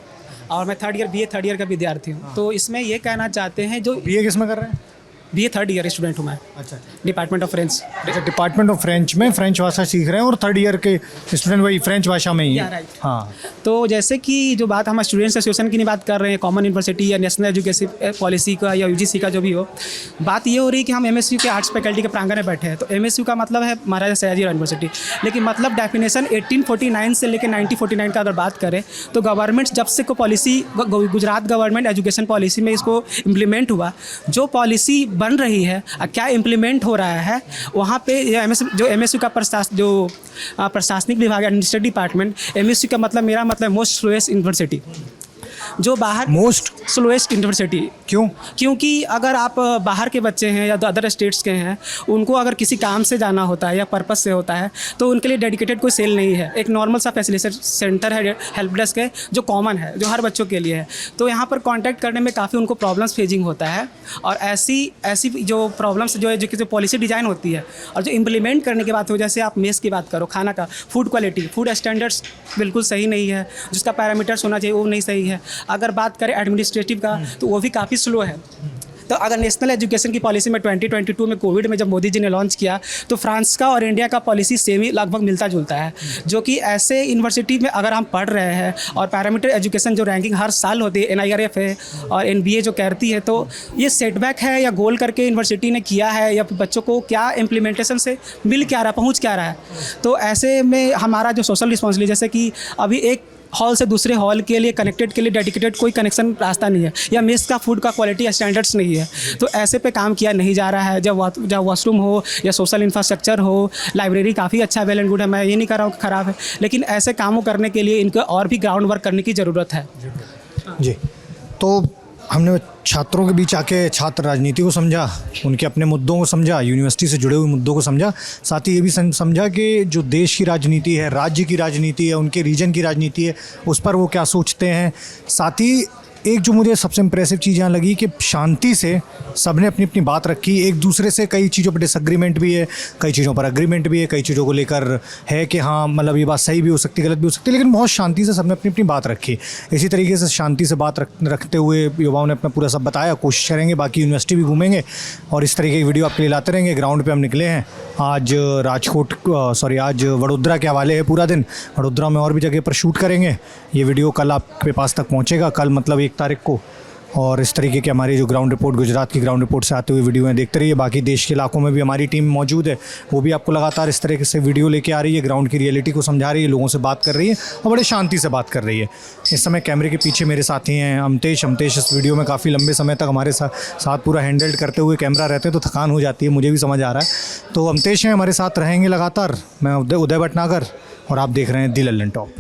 और मैं बीए थर्ड ईयर का विद्यार्थी हूँ। तो इसमें ये कहना चाहते हैं, जो बीए किस में कर रहे हैं? BA थर्ड ईयर स्टूडेंट हूँ मैं। अच्छा department of French. Department of French में फ्रेंच भाषा सीख रहे हैं और थर्ड ईयर के स्टूडेंट वही फ्रेंच भाषा में ही Yeah, है। right. हाँ तो जैसे कि जो बात हम स्टूडेंट्स एसोसिएशन की नहीं बात कर रहे हैं, कॉमन यूनिवर्सिटी या नेशनल एजुकेशन पॉलिसी का या UGC का जो भी हो, बात ये हो रही है कि हम MSU के आर्ट्स फैकल्टी के प्रांगण में बैठे हैं। तो MSU का मतलब है महाराजा सयाजीराव यूनिवर्सिटी, लेकिन मतलब डेफिनेशन 1849 से लेकर 1949 का अगर बात करें तो गवर्नमेंट जब से को policy Gujarat government education policy में इसको इम्प्लीमेंट हुआ, जो पॉलिसी बन रही है क्या इम्प्लीमेंट हो रहा है वहाँ पे जो MSU का प्रशासनिक विभाग एडमिनिस्ट्रेटिव डिपार्टमेंट, MSU का मतलब मेरा मतलब मोस्ट स्लोएस्ट यूनिवर्सिटी, जो बाहर मोस्ट स्लोएस्ट यूनिवर्सिटी। क्यों? क्योंकि अगर आप बाहर के बच्चे हैं या अदर स्टेट्स के हैं, उनको अगर किसी काम से जाना होता है या पर्पस से होता है तो उनके लिए डेडिकेटेड कोई सेल नहीं है। एक नॉर्मल सा फैसिलिटेशन सेंटर है, हेल्प डेस्क है, जो कॉमन है, जो हर बच्चों के लिए है। तो यहाँ पर कांटेक्ट करने में काफ़ी उनको प्रॉब्लम्स फेजिंग होता है, और ऐसी जो प्रॉब्लम्स जो पॉलिसी डिज़ाइन होती है और जो इम्प्लीमेंट करने की बात हो, जैसे आप मेस की बात करो, खाना का फूड क्वालिटी, फूड स्टैंडर्ड्स बिल्कुल सही नहीं है, जिसका पैरामीटर्स होना चाहिए वो नहीं सही है। अगर बात करें एडमिनिस्ट्रेटिव का तो वो भी काफ़ी स्लो है। तो अगर नेशनल एजुकेशन की पॉलिसी में 2022 में कोविड में जब मोदी जी ने लॉन्च किया तो फ्रांस का और इंडिया का पॉलिसी सेम ही लगभग मिलता जुलता है, जो कि ऐसे यूनिवर्सिटी में अगर हम पढ़ रहे हैं और पैरामीटर एजुकेशन जो रैंकिंग हर साल होती है, NIRF है और NBA जो करती है, तो ये सेटबैक है या गोल करके यूनिवर्सिटी ने किया है या बच्चों को क्या इम्प्लीमेंटेशन से मिल क्या रहा है, पहुँच क्या रहा है। तो ऐसे में हमारा जो सोशल रिस्पॉन्सिबिलिटी, जैसे कि अभी एक हॉल से दूसरे हॉल के लिए कनेक्टेड के लिए डेडिकेटेड कोई कनेक्शन रास्ता नहीं है, या मेस का फूड का क्वालिटी स्टैंडर्ड्स नहीं है, तो ऐसे पे काम किया नहीं जा रहा है। जब वॉशरूम हो या सोशल इंफ्रास्ट्रक्चर हो, लाइब्रेरी काफ़ी अच्छा वेल एंड गुड है, मैं ये नहीं कह रहा हूँ ख़राब है, लेकिन ऐसे कामों करने के लिए इनको और भी ग्राउंड वर्क करने की ज़रूरत है। जी, तो हमने छात्रों के बीच आके छात्र राजनीति को समझा, उनके अपने मुद्दों को समझा, यूनिवर्सिटी से जुड़े हुए मुद्दों को समझा, साथ ही ये भी समझा कि जो देश की राजनीति है, राज्य की राजनीति है, उनके रीजन की राजनीति है, उस पर वो क्या सोचते हैं। साथ ही एक जो मुझे सबसे इम्प्रेसिव चीज़ यहाँ लगी कि शांति से सबने अपनी अपनी बात रखी। एक दूसरे से कई चीज़ों पर डिसएग्रीमेंट भी है, कई चीज़ों पर एग्रीमेंट भी है, कई चीज़ों को लेकर है कि हाँ मतलब ये बात सही भी हो सकती है, गलत भी हो सकती है, लेकिन बहुत शांति से सबने अपनी अपनी बात रखी। इसी तरीके से शांति से बात रखते हुए युवाओं ने अपना पूरा सब बताया। कोशिश करेंगे, बाकी यूनिवर्सिटी भी घूमेंगे और इस तरीके की वीडियो आपके लिए लाते रहेंगे। ग्राउंड पर हम निकले हैं आज आज वडोदरा के हवाले है पूरा दिन, वडोदरा में और भी जगह पर शूट करेंगे। ये वीडियो कल आपके पास तक पहुँचेगा, कल मतलब 1 तारीख को। और इस तरीके की हमारी जो ग्राउंड रिपोर्ट, गुजरात की ग्राउंड रिपोर्ट से आते हुए वीडियो हैं देखते रहिए। बाकी देश के इलाकों में भी हमारी टीम मौजूद है, वो भी आपको लगातार इस तरीके से वीडियो लेके आ रही है, ग्राउंड की रियलिटी को समझा रही है, लोगों से बात कर रही है और बड़े शांति से बात कर रही है। इस समय कैमरे के पीछे मेरे साथी हैं अमतेश इस वीडियो में काफ़ी लंबे समय तक हमारे साथ पूरा हैंडल्ड करते हुए कैमरा रहते हैं तो थकान हो जाती है, मुझे भी समझ आ रहा है। तो अमतेश हैं हमारे साथ रहेंगे लगातार। मैं उदय भटनागर और आप देख रहे हैं दी लल्लन टॉप।